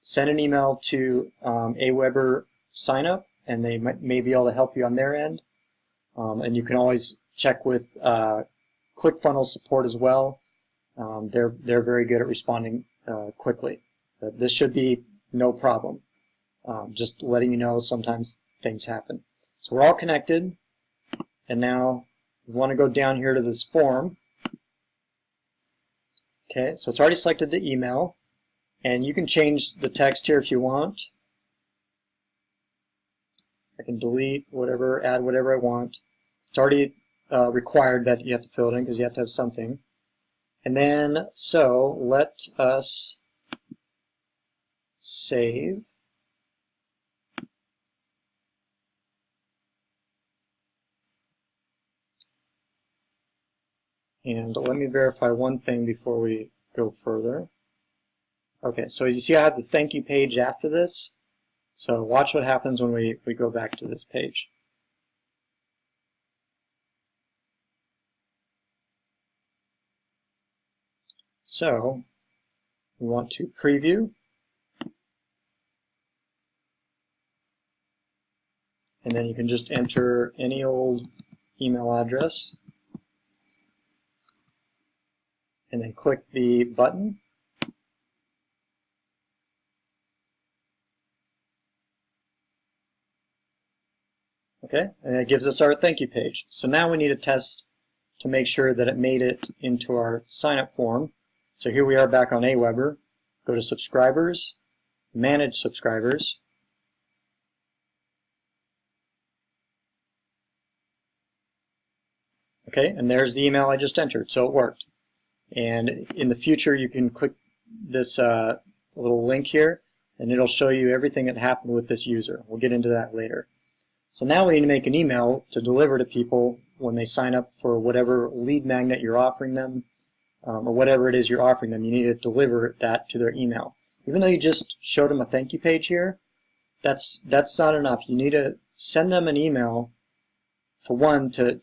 send an email to Aweber signup, and they may be able to help you on their end. And you can always check with ClickFunnels support as well. They're very good at responding quickly. This should be no problem. Just letting you know sometimes things happen. So we're all connected, and now we want to go down here to this form. Okay, so it's already selected the email, and you can change the text here if you want. I can delete whatever, add whatever I want. It's already required that you have to fill it in because you have to have something. And then, so let us save. And let me verify one thing before we go further. Okay, so as you see, I have the thank you page after this. So watch what happens when we go back to this page. So we want to preview, and then you can just enter any old email address and then click the button. Okay, and it gives us our thank you page. So now we need to test to make sure that it made it into our sign up form. So here we are back on Aweber. Go to subscribers, manage subscribers. Okay, and there's the email I just entered, so it worked. And in the future you can click this little link here and it'll show you everything that happened with this user. We'll get into that later. So now we need to make an email to deliver to people when they sign up for whatever lead magnet you're offering them, or whatever it is you're offering them. You need to deliver that to their email. Even though you just showed them a thank you page here, that's not enough. You need to send them an email, for one, to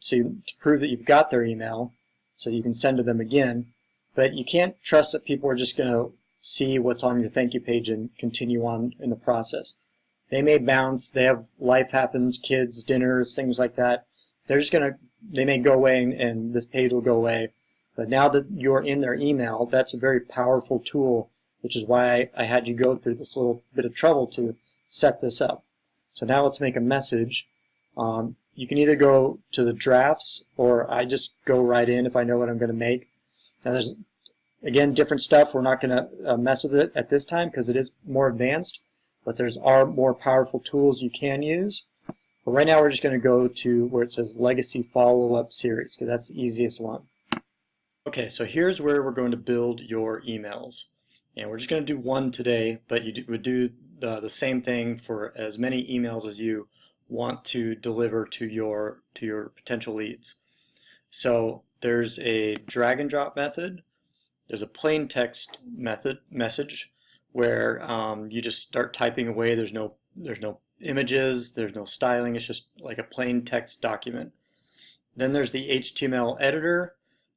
prove that you've got their email so you can send to them again. But you can't trust that people are just going to see what's on your thank you page and continue on in the process. They may bounce, they have life happens, kids, dinners, things like that. They may go away and this page will go away. But now that you're in their email, that's a very powerful tool, which is why I had you go through this little bit of trouble to set this up. So now let's make a message. You can either go to the drafts, or I just go right in if I know what I'm going to make. Now there's, again, different stuff. We're not going to mess with it at this time because it is more advanced, but are more powerful tools you can use. But right now we're just going to go to where it says Legacy Follow-Up Series, because that's the easiest one. Okay, so here's where we're going to build your emails. And we're just going to do one today, but you would do the same thing for as many emails as you want to deliver to your potential leads. So there's a drag and drop method. There's a plain text message where you just start typing away. There's no images, there's no styling. It's just like a plain text document. Then there's the HTML editor.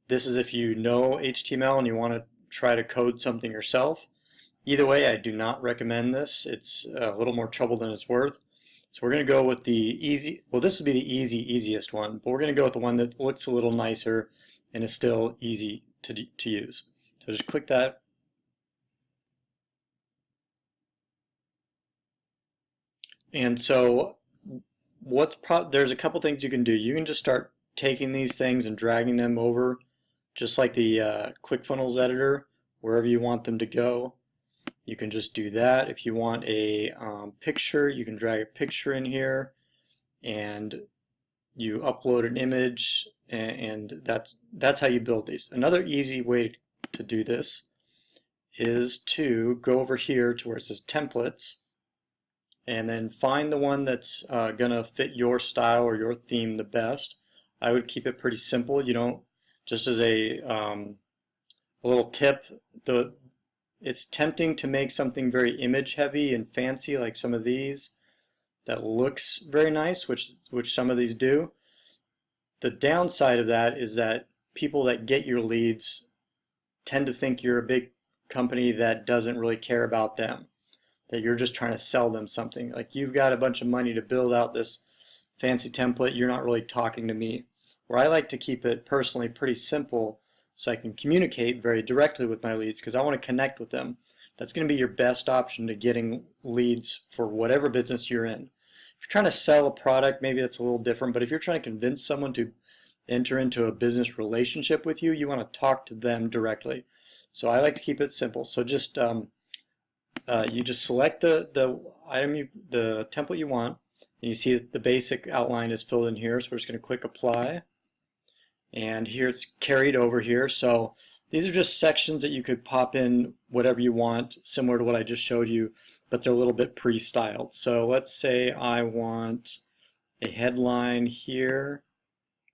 This is if you know HTML and you want to try to code something yourself. Either way, I do not recommend this. It's a little more trouble than it's worth. So we're going to go with the easy, well, this would be the easiest one, but we're going to go with the one that looks a little nicer and is still easy to use. So just click that. And so there's a couple things you can do. You can just start taking these things and dragging them over, just like the ClickFunnels editor, wherever you want them to go. You can just do that. If you want a picture, you can drag a picture in here and you upload an image, and that's how you build these. Another easy way to do this is to go over here to where it says templates and then find the one that's gonna fit your style or your theme the best. I would keep it pretty simple. You don't, just as a little tip, it's tempting to make something very image heavy and fancy like some of these that looks very nice, which some of these do. The downside of that is that people that get your leads tend to think you're a big company that doesn't really care about them, that you're just trying to sell them something. Like, you've got a bunch of money to build out this fancy template, you're not really talking to me. Where I like to keep it personally pretty simple so I can communicate very directly with my leads, because I want to connect with them. That's going to be your best option to getting leads for whatever business you're in. If you're trying to sell a product, maybe that's a little different, but if you're trying to convince someone to enter into a business relationship with you, you want to talk to them directly. So I like to keep it simple. So just you just select the template you want, and you see that the basic outline is filled in here. So we're just going to click apply, and here it's carried over here. So these are just sections that you could pop in whatever you want, similar to what I just showed you, but they're a little bit pre-styled. So let's say I want a headline here.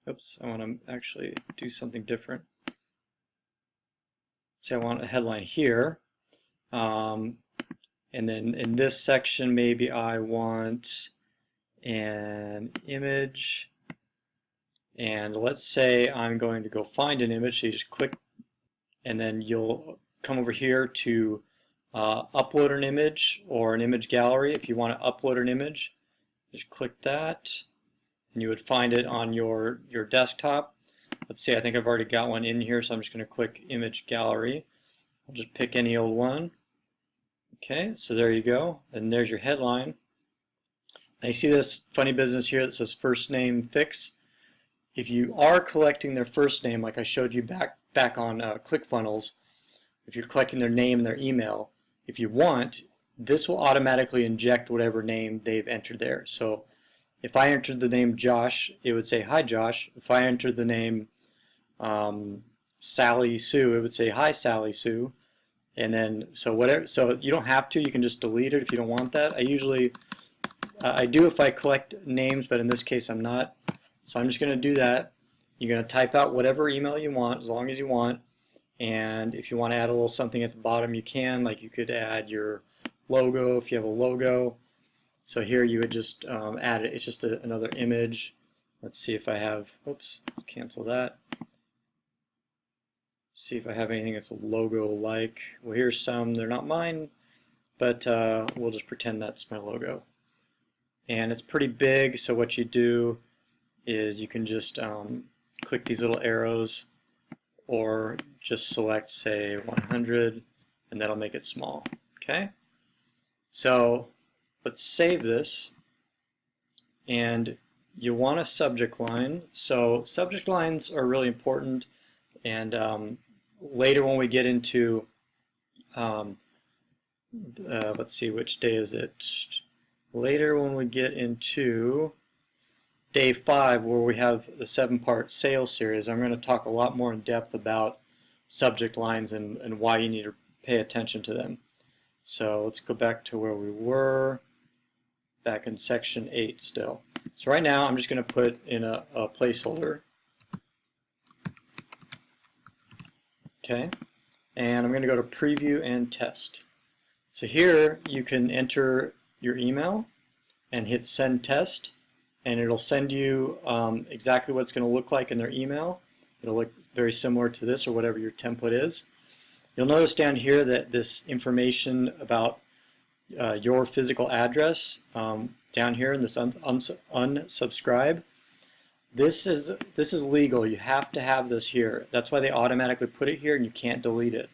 Oops, I want to actually do something different. Say I want a headline here. And then in this section, maybe I want an image. And let's say I'm going to go find an image. So you just click and then you'll come over here to upload an image or an image gallery. If you want to upload an image, just click that, and you would find it on your desktop. Let's see, I think I've already got one in here, so I'm just going to click image gallery. I'll just pick any old one. Okay, so there you go, and there's your headline. Now you see this funny business here that says first name fix. If you are collecting their first name, like I showed you back on ClickFunnels, if you're collecting their name and their email, if you want, this will automatically inject whatever name they've entered there. So if I entered the name Josh, it would say, hi Josh. If I entered the name Sally Sue, it would say, hi Sally Sue. And then, so whatever, so you don't have to, you can just delete it if you don't want that. I do if I collect names, but in this case I'm not. So I'm just going to do that. You're going to type out whatever email you want, as long as you want. And if you want to add a little something at the bottom, you can. Like you could add your logo if you have a logo. So here you would just add it. It's just another image. Let's see if I have, oops, let's cancel that. See if I have anything that's a logo-like. Well, here's some. They're not mine, but we'll just pretend that's my logo. And it's pretty big, so what you do is you can just click these little arrows, or just select, say, 100, and that'll make it small. Okay? So let's save this, and you want a subject line. So subject lines are really important, and later when we get into, let's see, which day is it? Later when we get into day 5, where we have the 7-part sales series, I'm going to talk a lot more in depth about subject lines and why you need to pay attention to them. So let's go back to where we were, back in section 8 still. So right now I'm just going to put in a placeholder. Okay, and I'm going to go to preview and test. So here you can enter your email and hit send test, and it'll send you exactly what it's going to look like in their email. It'll look very similar to this or whatever your template is. You'll notice down here that this information about your physical address down here in this unsubscribe, this is legal. You have to have this here. That's why they automatically put it here, and you can't delete it.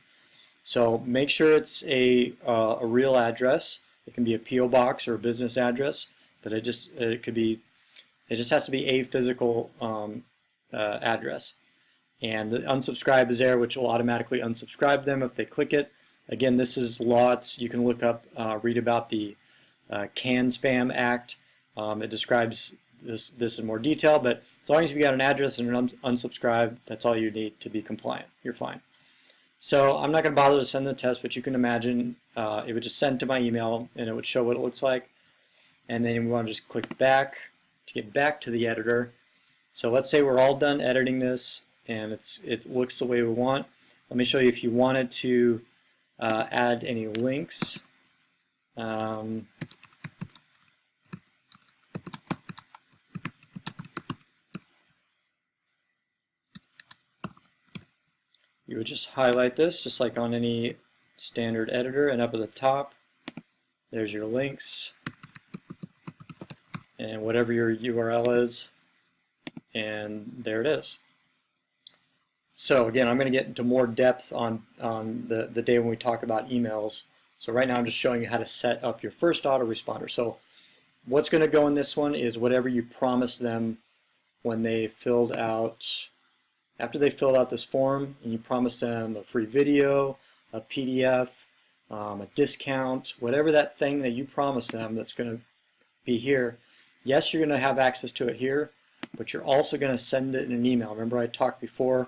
So make sure it's a real address. It can be a P.O. box or a business address, but it just has to be a physical address. And the unsubscribe is there, which will automatically unsubscribe them if they click it. Again, this is lots. You can look up, read about the CAN Spam Act. It describes this in more detail, but as long as you've got an address and an unsubscribe, that's all you need to be compliant. You're fine. So I'm not going to bother to send the test, but you can imagine it would just send to my email, and it would show what it looks like. And then we want to just click back to get back to the editor. So let's say we're all done editing this, and it looks the way we want. Let me show you if you wanted to add any links. You would just highlight this, just like on any standard editor, and up at the top, there's your links, and whatever your URL is, and there it is. So again, I'm going to get into more depth on the day when we talk about emails. So right now I'm just showing you how to set up your first autoresponder. So what's going to go in this one is whatever you promised them when they filled out, after they filled out this form, and you promised them a free video, a PDF, a discount, whatever that thing that you promised them that's going to be here. Yes, you're going to have access to it here, but you're also going to send it in an email. Remember I talked before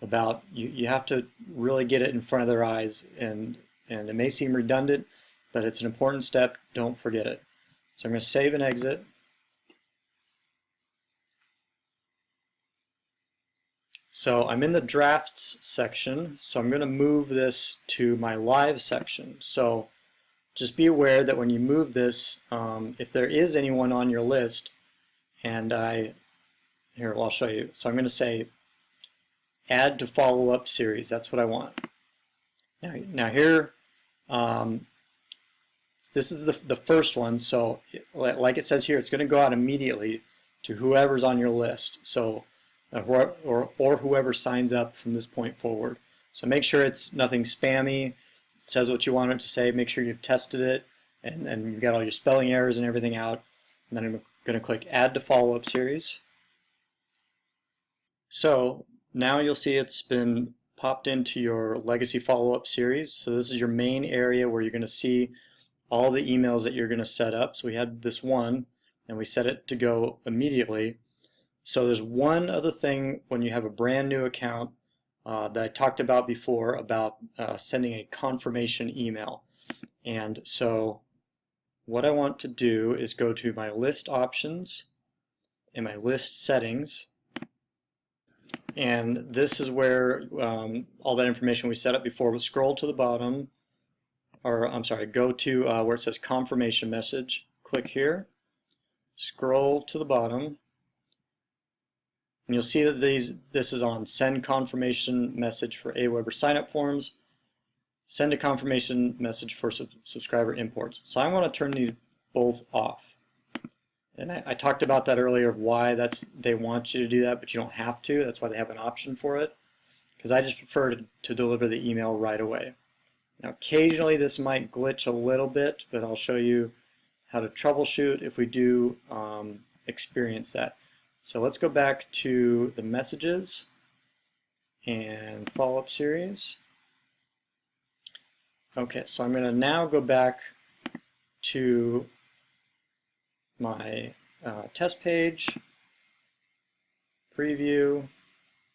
about you have to really get it in front of their eyes, and it may seem redundant, but it's an important step. Don't forget it. So I'm going to save and exit. So I'm in the drafts section, so I'm going to move this to my live section. So just be aware that when you move this, if there is anyone on your list, and here, well, I'll show you. So I'm going to say add to follow-up series. That's what I want. Now here, this is the first one, so like it says here, it's going to go out immediately to whoever's on your list, so or whoever signs up from this point forward. So make sure it's nothing spammy, it says what you want it to say, make sure you've tested it, and you've got all your spelling errors and everything out. And then I'm going to click Add to Follow-up Series. So now you'll see it's been popped into your legacy follow-up series. So this is your main area where you're going to see all the emails that you're going to set up. So we had this one, and we set it to go immediately. So there's one other thing when you have a brand new account that I talked about before about sending a confirmation email. And so what I want to do is go to my list options and my list settings. And this is where all that information we set up before. We'll scroll to the bottom, or I'm sorry, go to where it says confirmation message. Click here, scroll to the bottom, and you'll see that this is on send confirmation message for Aweber sign-up forms, send a confirmation message for subscriber imports. So I want to turn these both off. And I talked about that earlier of why they want you to do that, but you don't have to. That's why they have an option for it, because I just prefer to deliver the email right away. Now occasionally this might glitch a little bit, but I'll show you how to troubleshoot if we do experience that. So let's go back to the messages and follow-up series. Okay, so I'm going to now go back to my test page, preview.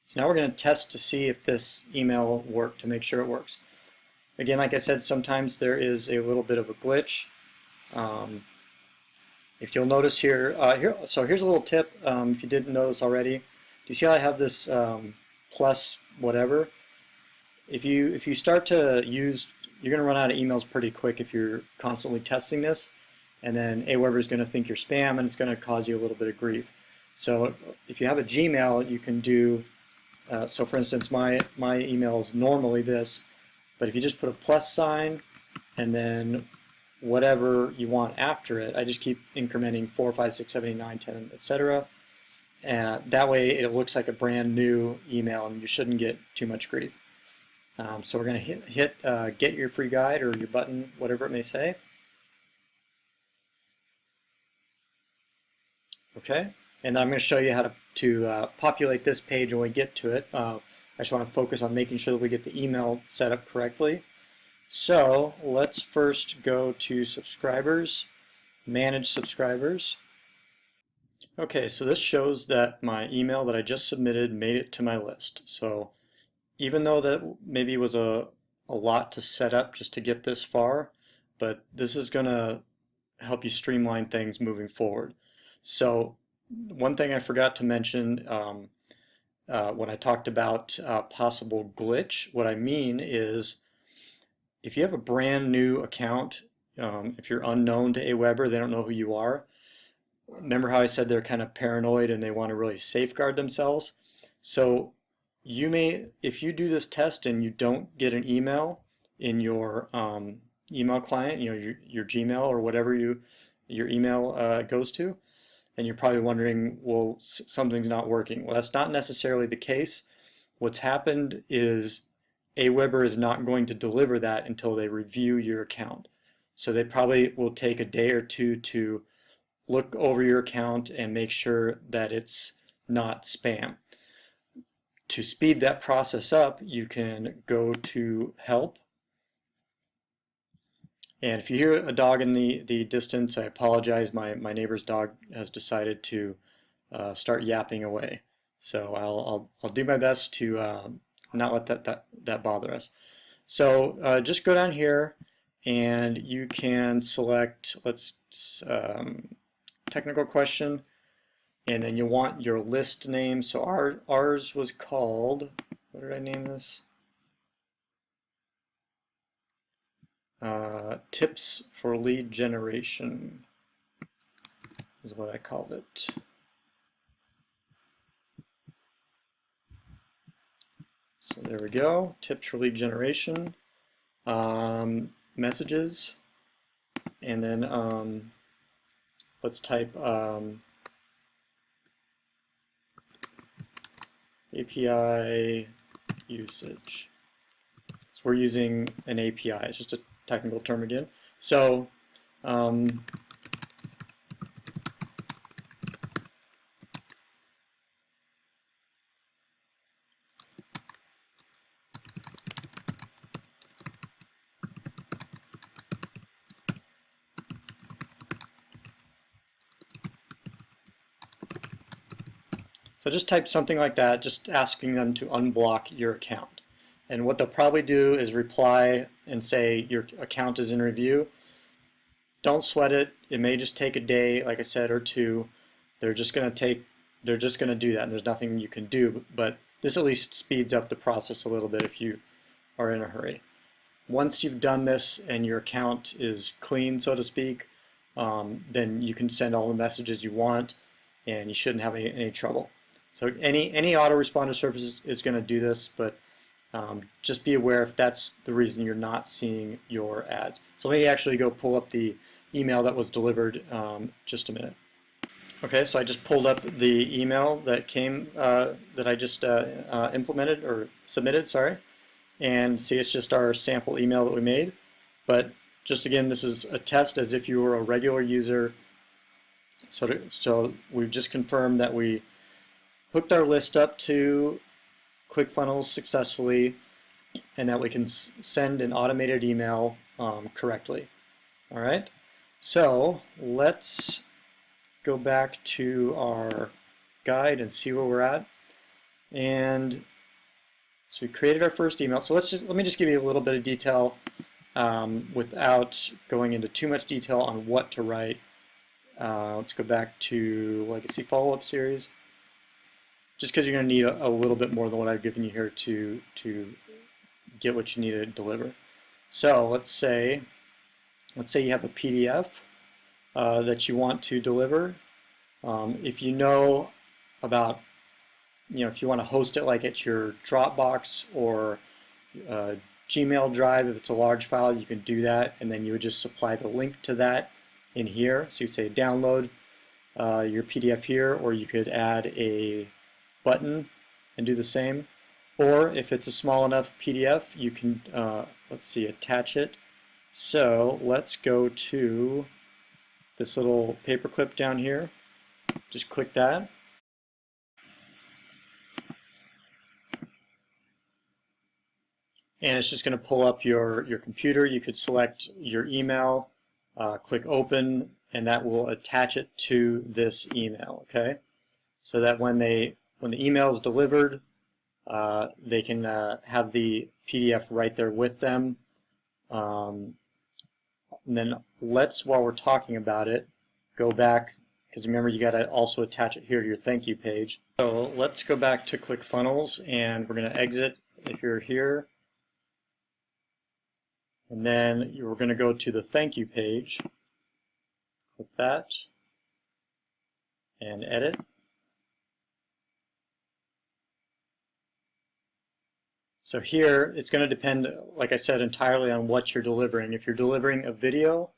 So now we're going to test to see if this email worked, to make sure it works. Again, like I said, sometimes there is a little bit of a glitch. If you'll notice here, so here's a little tip. If you didn't notice already, do you see how I have this plus whatever? If you start to use, you're going to run out of emails pretty quick if you're constantly testing this, and then Aweber is going to think you're spam, and it's going to cause you a little bit of grief. So if you have a Gmail, you can do. So for instance, my email is normally this, but if you just put a plus sign and then whatever you want after it, I just keep incrementing 4, 5, 6, 7, 8, 9, 10, etc. And that way it looks like a brand new email, and you shouldn't get too much grief. So we're going to hit get your free guide, or your button, whatever it may say. Okay, and then I'm going to show you how to populate this page when we get to it. I just want to focus on making sure that we get the email set up correctly. So let's first go to subscribers, manage subscribers. Okay, so this shows that my email that I just submitted made it to my list. So even though that maybe was a lot to set up just to get this far, but this is going to help you streamline things moving forward. So one thing I forgot to mention when I talked about possible glitch, what I mean is if you have a brand new account, if you're unknown to Aweber, they don't know who you are. Remember how I said they're kind of paranoid and they want to really safeguard themselves? So you may, if you do this test and you don't get an email in your email client, your Gmail or whatever your email goes to, and you're probably wondering, well, something's not working. Well, that's not necessarily the case. What's happened is Aweber is not going to deliver that until they review your account. So they probably will take a day or two to look over your account and make sure that it's not spam. To speed that process up, you can go to Help. And if you hear a dog in the distance, I apologize. My neighbor's dog has decided to start yapping away. So I'll do my best to not let that bother us. So just go down here and you can select, technical question, and then you want your list name. So ours was called, what did I name this? Tips for lead generation is what I called it. So there we go, tips for lead generation, messages, and then let's type API usage. So we're using an API, it's just a technical term again. So So just type something like that, just asking them to unblock your account. And what they'll probably do is reply and say your account is in review. Don't sweat it. It may just take a day, like I said, or two. They're just going to do that, and there's nothing you can do. But this at least speeds up the process a little bit if you are in a hurry. Once you've done this and your account is clean, so to speak, then you can send all the messages you want, and you shouldn't have any trouble. So any autoresponder service is going to do this, but just be aware if that's the reason you're not seeing your ads. So let me actually go pull up the email that was delivered just a minute. Okay, so I just pulled up the email that came that I just implemented or submitted, sorry. And see, it's just our sample email that we made. But just again, this is a test as if you were a regular user. So we've just confirmed that we hooked our list up to ClickFunnels successfully and that we can send an automated email correctly. All right, so let's go back to our guide and see where we're at. And so we created our first email. So let me just give you a little bit of detail without going into too much detail on what to write. Let's go back to Legacy Follow-Up Series, just because you're going to need a little bit more than what I've given you here to get what you need to deliver. So let's say you have a PDF that you want to deliver. If you know about, if you want to host it like at your Dropbox or Gmail Drive, if it's a large file, you can do that, and then you would just supply the link to that in here. So you'd say download your PDF here, or you could add a button and do the same. Or if it's a small enough PDF, you can, let's see, attach it. So let's go to this little paperclip down here. Just click that. And it's just going to pull up your computer. You could select your email, click open, and that will attach it to this email, okay? So that when the email is delivered, they can have the PDF right there with them. And then while we're talking about it, go back, because remember you got to also attach it here to your thank you page. So let's go back to ClickFunnels, and we're going to exit if you're here. And then we're going to go to the thank you page. Click that and edit. So here it's going to depend, like I said, entirely on what you're delivering. If you're delivering a video,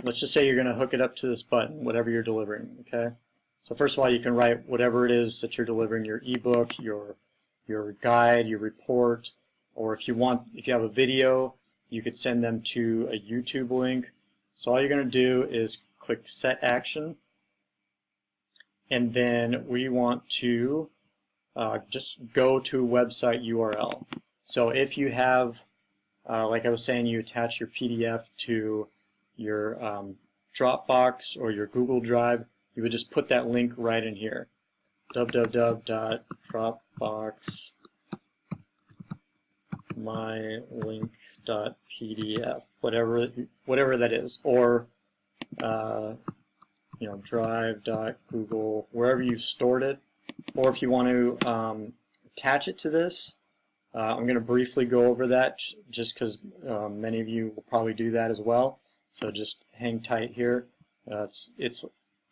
let's just say you're going to hook it up to this button, whatever you're delivering, okay? So first of all, you can write whatever it is that you're delivering, your ebook, your guide, your report, or if you have a video, you could send them to a YouTube link. So all you're going to do is click Set Action, and then we want to just go to a website URL. So if you have, like I was saying, you attach your PDF to your Dropbox or your Google Drive, you would just put that link right in here. www.dropboxmylink.pdf, whatever that is, or drive.google, wherever you've stored it. Or if you want to attach it to this, I'm going to briefly go over that just because many of you will probably do that as well. So just hang tight here. It's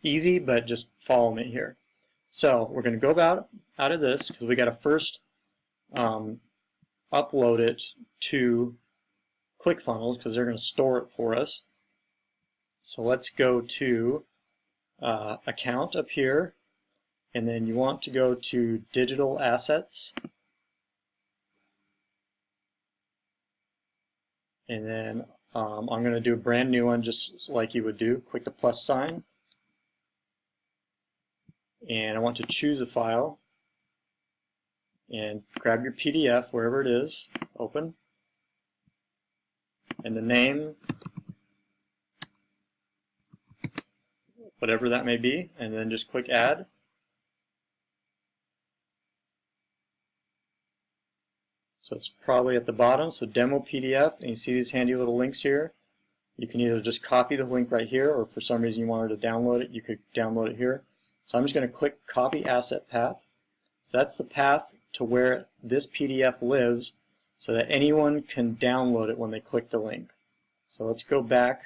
easy, but just follow me here. So we're going to go out of this because we got to first upload it to ClickFunnels because they're going to store it for us. So let's go to account up here, and then you want to go to digital assets, and then I'm going to do a brand new one just like you would do. Click the plus sign, and I want to choose a file, and grab your PDF wherever it is, open, and the name, whatever that may be, and then just click add. So it's probably at the bottom, so demo PDF, and you see these handy little links here. You can either just copy the link right here, or if for some reason you wanted to download it, you could download it here. So I'm just going to click copy asset path. So that's the path to where this PDF lives so that anyone can download it when they click the link. So let's go back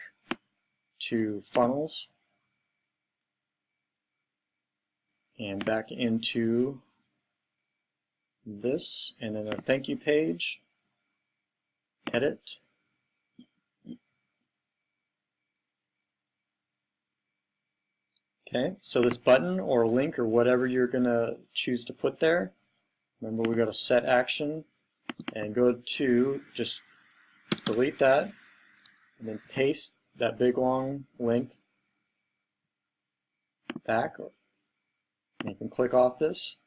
to funnels and back into this, and then a thank you page, edit. Okay, so this button or link or whatever you're going to choose to put there, remember we go to set action and go to just delete that and then paste that big long link back. And you can click off this,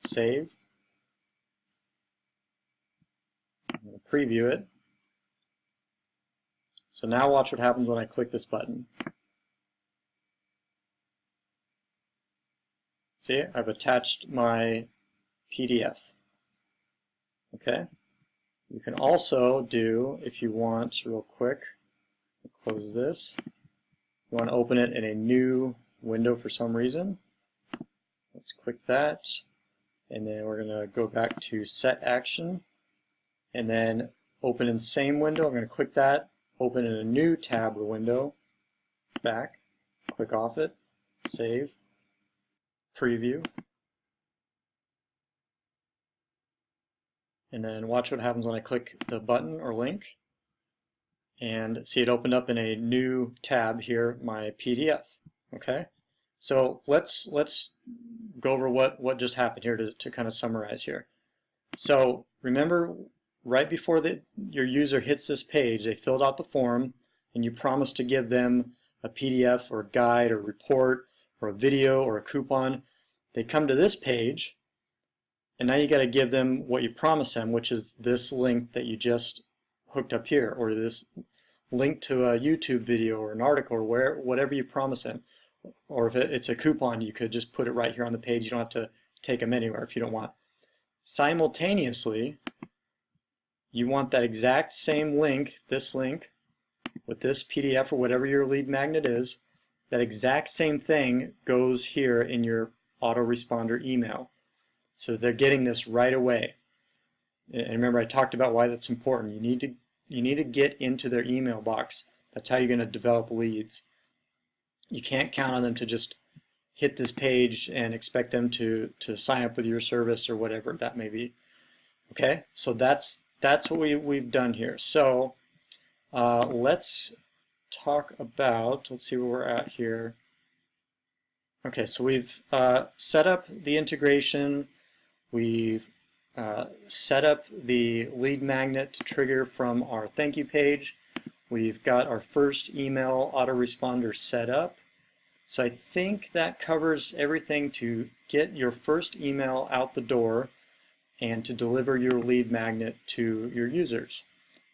save. I'm going to preview it. So now watch what happens when I click this button. See, I've attached my PDF. Okay. You can also do, if you want, real quick, close this. You want to open it in a new window for some reason. Let's click that, and then we're going to go back to set action, and then open in the same window. I'm going to click that, open in a new tab or window, back, click off it, save, preview, and then watch what happens when I click the button or link, and see it opened up in a new tab here, my PDF. Okay, so let's go over what just happened here to kind of summarize here. So remember, right before your user hits this page, they filled out the form, and you promised to give them a PDF or a guide or report or a video or a coupon. They come to this page, and now you got to give them what you promised them, which is this link that you just hooked up here, or this link to a YouTube video or an article or whatever you promise them. Or if it's a coupon, you could just put it right here on the page. You don't have to take them anywhere if you don't want. Simultaneously, you want that exact same link, this link, with this PDF or whatever your lead magnet is, that exact same thing goes here in your autoresponder email. So they're getting this right away. And remember, I talked about why that's important. You need to get into their email box. That's how you're going to develop leads. You can't count on them to just hit this page and expect them to sign up with your service or whatever that may be. Okay, so that's what we've done here. So let's talk about, let's see where we're at here. Okay, so we've set up the integration. We've set up the lead magnet to trigger from our thank you page. We've got our first email autoresponder set up. So I think that covers everything to get your first email out the door and to deliver your lead magnet to your users.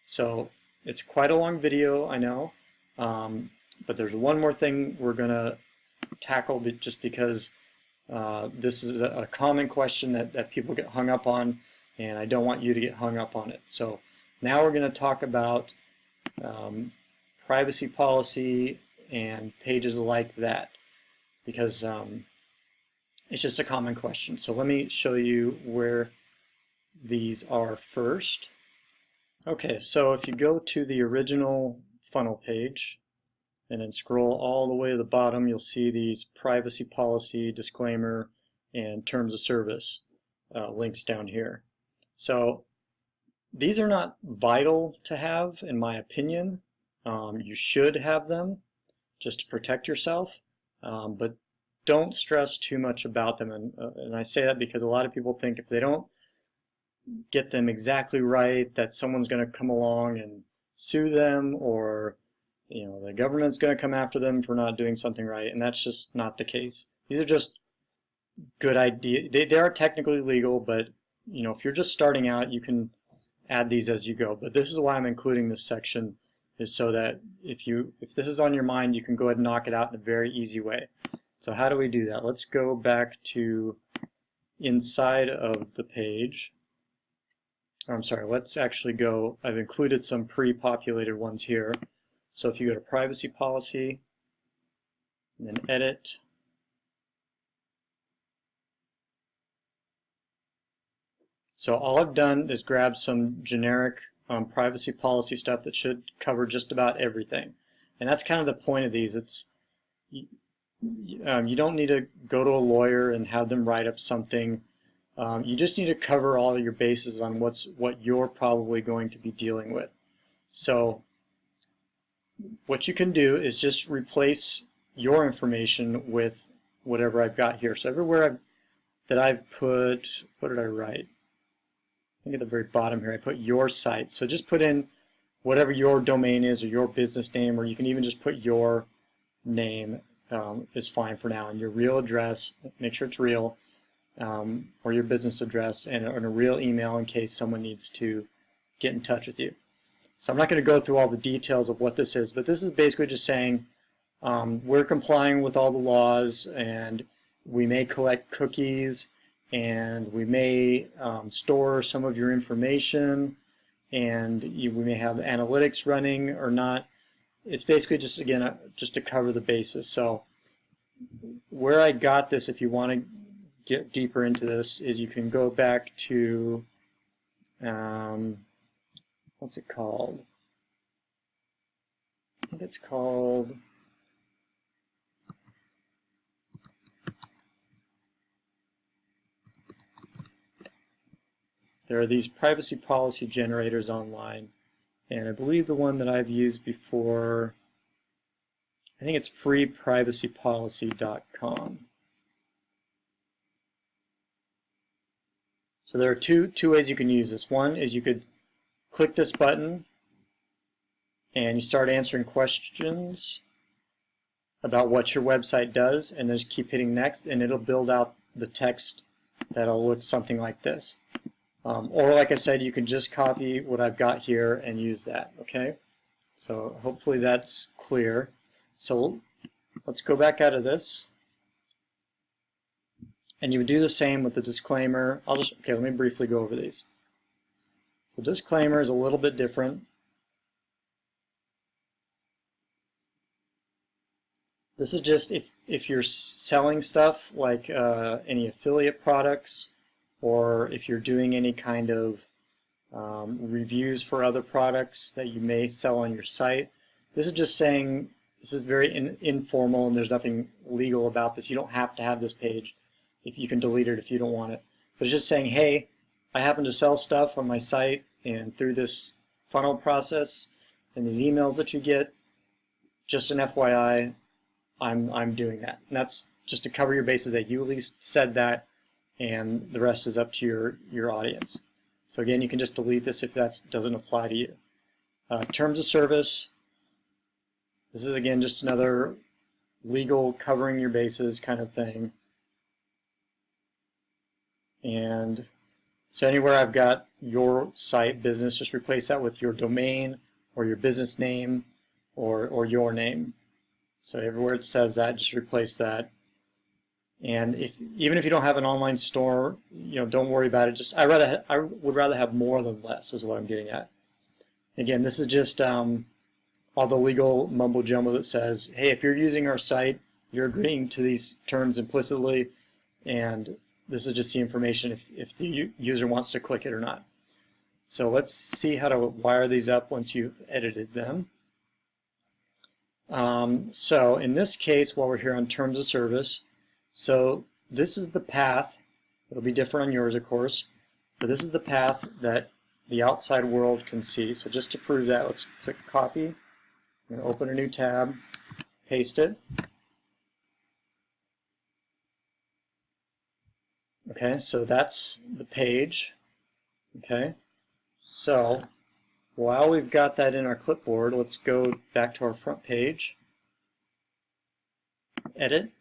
So it's quite a long video, I know, but there's one more thing we're going to tackle just because this is a common question that people get hung up on, and I don't want you to get hung up on it. So now we're going to talk about privacy policy and pages like that, because it's just a common question. So let me show you where these are first. Okay, so if you go to the original funnel page and then scroll all the way to the bottom, you'll see these privacy policy, disclaimer, and terms of service links down here. So these are not vital to have, in my opinion. You should have them just to protect yourself, but don't stress too much about them. And I say that because a lot of people think if they don't get them exactly right, that someone's going to come along and sue them, or the government's going to come after them for not doing something right, and that's just not the case. These are just good ideas. They are technically legal, but if you're just starting out, you can add these as you go. But this is why I'm including this section, is so that if this is on your mind, you can go ahead and knock it out in a very easy way. So how do we do that? Let's go back to inside of the page. I'm sorry, let's actually go, I've included some pre-populated ones here. So if you go to privacy policy, and then edit, so all I've done is grab some generic privacy policy stuff that should cover just about everything. And that's kind of the point of these. You don't need to go to a lawyer and have them write up something. You just need to cover all your bases on what you're probably going to be dealing with. So what you can do is just replace your information with whatever I've got here. So everywhere that I've put, what did I write? I think at the very bottom here I put your site. So just put in whatever your domain is, or your business name, or you can even just put your name is fine for now, and your real address, make sure it's real, or your business address, and a real email in case someone needs to get in touch with you. So I'm not going to go through all the details of what this is, but this is basically just saying we're complying with all the laws, and we may collect cookies, and we may store some of your information, and we may have analytics running or not. It's basically just, again, just to cover the bases. So where I got this, if you want to get deeper into this, is you can go back to, what's it called? I think it's called, there are these privacy policy generators online, and I believe the one that I've used before, I think it's freeprivacypolicy.com. So there are two ways you can use this. One is you could click this button and you start answering questions about what your website does, and then just keep hitting next, and it'll build out the text that'll look something like this. Or like I said, you can just copy what I've got here and use that, okay? So hopefully that's clear. So let's go back out of this. And you would do the same with the disclaimer. Okay, let me briefly go over these. So disclaimer is a little bit different. This is just if you're selling stuff like any affiliate products, or if you're doing any kind of reviews for other products that you may sell on your site. This is just saying, this is very informal, and there's nothing legal about this. You don't have to have this page. If you can delete it if you don't want it. But it's just saying, hey, I happen to sell stuff on my site, and through this funnel process and these emails that you get, just an FYI, I'm doing that. And that's just to cover your bases that you at least said that, and the rest is up to your audience. So again, you can just delete this if that doesn't apply to you. Terms of service. This is again just another legal covering your bases kind of thing. And so anywhere I've got your site business, just replace that with your domain or your business name or your name. So everywhere it says that, just replace that. And even if you don't have an online store, don't worry about it. Just I would rather have more than less, is what I'm getting at. Again, this is just all the legal mumbo jumbo that says, hey, if you're using our site, you're agreeing to these terms implicitly, and this is just the information if the user wants to click it or not. So let's see how to wire these up once you've edited them. So in this case, while we're here on terms of service, so this is the path. It'll be different on yours, of course. but this is the path that the outside world can see. So just to prove that, let's click copy. I'm going to open a new tab, paste it. Okay, so that's the page. Okay, so while we've got that in our clipboard, let's go back to our front page, edit,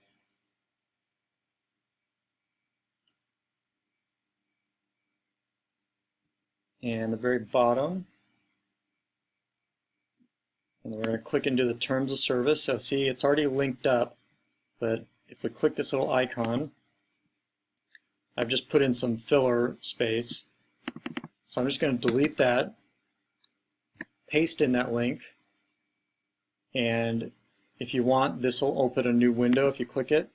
and the very bottom, and we're going to click into the terms of service. So see, it's already linked up, but if we click this little icon, I've just put in some filler space. So I'm just going to delete that, paste in that link, and if you want, this will open a new window if you click it.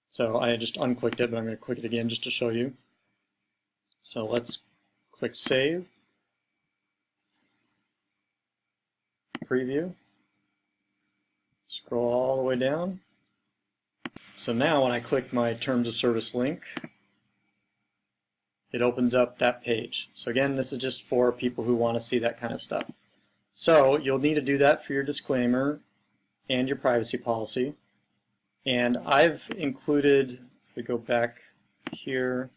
So I just unclicked it, but I'm going to click it again just to show you. So let's click Save, Preview, scroll all the way down. So now when I click my Terms of Service link, it opens up that page. So again, this is just for people who want to see that kind of stuff. So you'll need to do that for your disclaimer and your privacy policy. And I've included, if we go back here,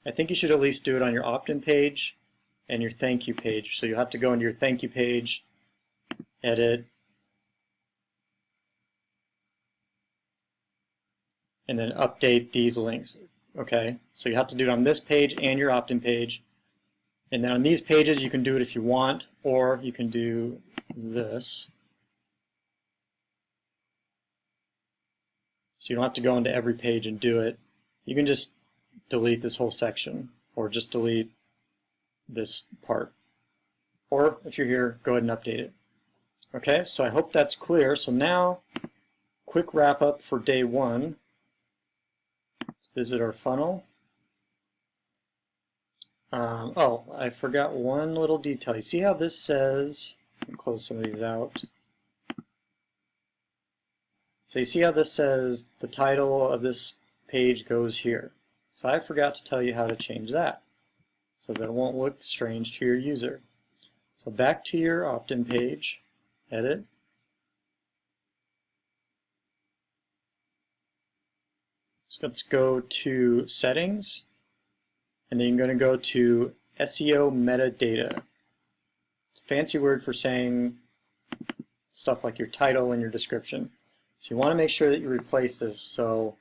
I think you should at least do it on your opt-in page and your thank you page. So you'll have to go into your thank you page, edit, and then update these links. Okay, so you have to do it on this page and your opt-in page. And then on these pages you can do it if you want, or you can do this. So you don't have to go into every page and do it. You can just delete this whole section, or just delete this part. Or if you're here, go ahead and update it. Okay, so I hope that's clear. So now, quick wrap up for day one. Let's visit our funnel. Oh, I forgot one little detail. You see how this says, let me close some of these out. So you see how this says the title of this page goes here. So I forgot to tell you how to change that so that it won't look strange to your user. So back to your opt-in page, edit. So let's go to settings, and then you're going to go to SEO metadata. It's a fancy word for saying stuff like your title and your description. So you want to make sure that you replace this. So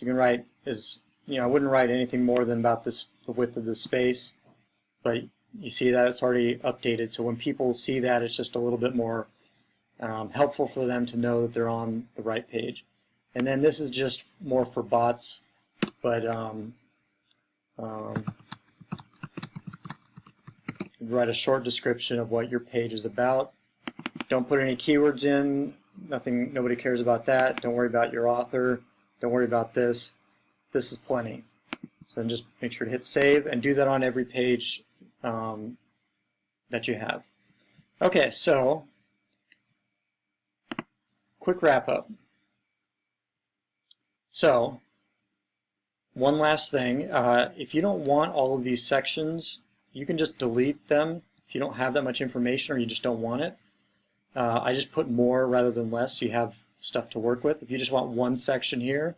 you can write, I wouldn't write anything more than about the width of the space, but you see that it's already updated. So when people see that, it's just a little bit more helpful for them to know that they're on the right page. And then this is just more for bots, but write a short description of what your page is about. Don't put any keywords in. Nobody cares about that. Don't worry about your author. Don't worry about this. This is plenty. So then just make sure to hit save and do that on every page that you have. Okay, so quick wrap up. So one last thing, if you don't want all of these sections, you can just delete them if you don't have that much information or you just don't want it. I just put more rather than less so you have stuff to work with. If you just want one section here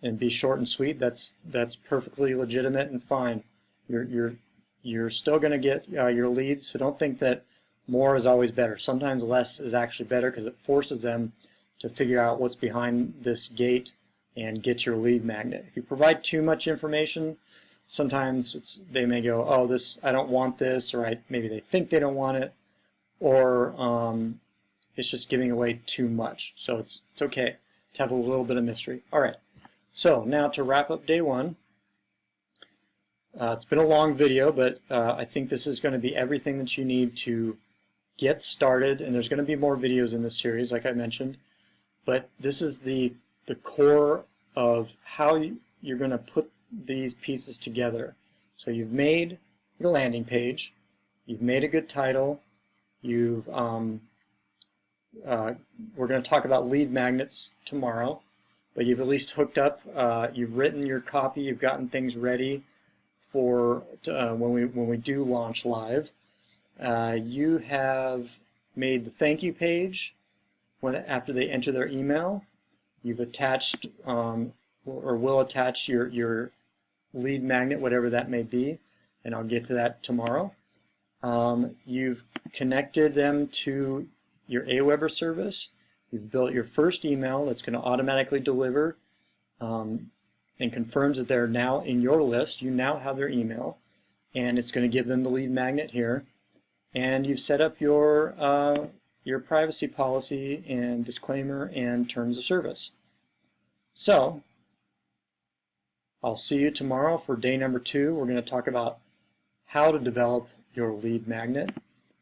and be short and sweet, that's perfectly legitimate and fine. You're still going to get your leads, so don't think that more is always better. Sometimes less is actually better because it forces them to figure out what's behind this gate and get your lead magnet. If you provide too much information, sometimes they may go, oh, I don't want this, or maybe they think they don't want it, or it's just giving away too much. So it's okay to have a little bit of mystery. All right, so now to wrap up day one. It's been a long video, but I think this is going to be everything that you need to get started, and there's going to be more videos in this series, like I mentioned, but this is the core of how you're going to put these pieces together. So you've made your landing page, you've made a good title, you've we're going to talk about lead magnets tomorrow, but you've at least hooked up, you've written your copy, you've gotten things ready for when we do launch live. You have made the thank you page after they enter their email. You've attached or will attach your lead magnet, whatever that may be, and I'll get to that tomorrow. You've connected them to your Aweber service. You've built your first email that's going to automatically deliver and confirms that they're now in your list. You now have their email, and it's going to give them the lead magnet here. And you've set up your privacy policy and disclaimer and terms of service. So I'll see you tomorrow for day number 2. We're going to talk about how to develop your lead magnet.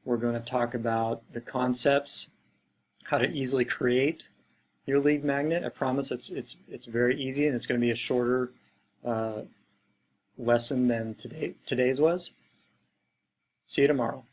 We're going to talk about the concepts, how to easily create your lead magnet. I promise it's very easy, and it's going to be a shorter lesson than today's was. See you tomorrow.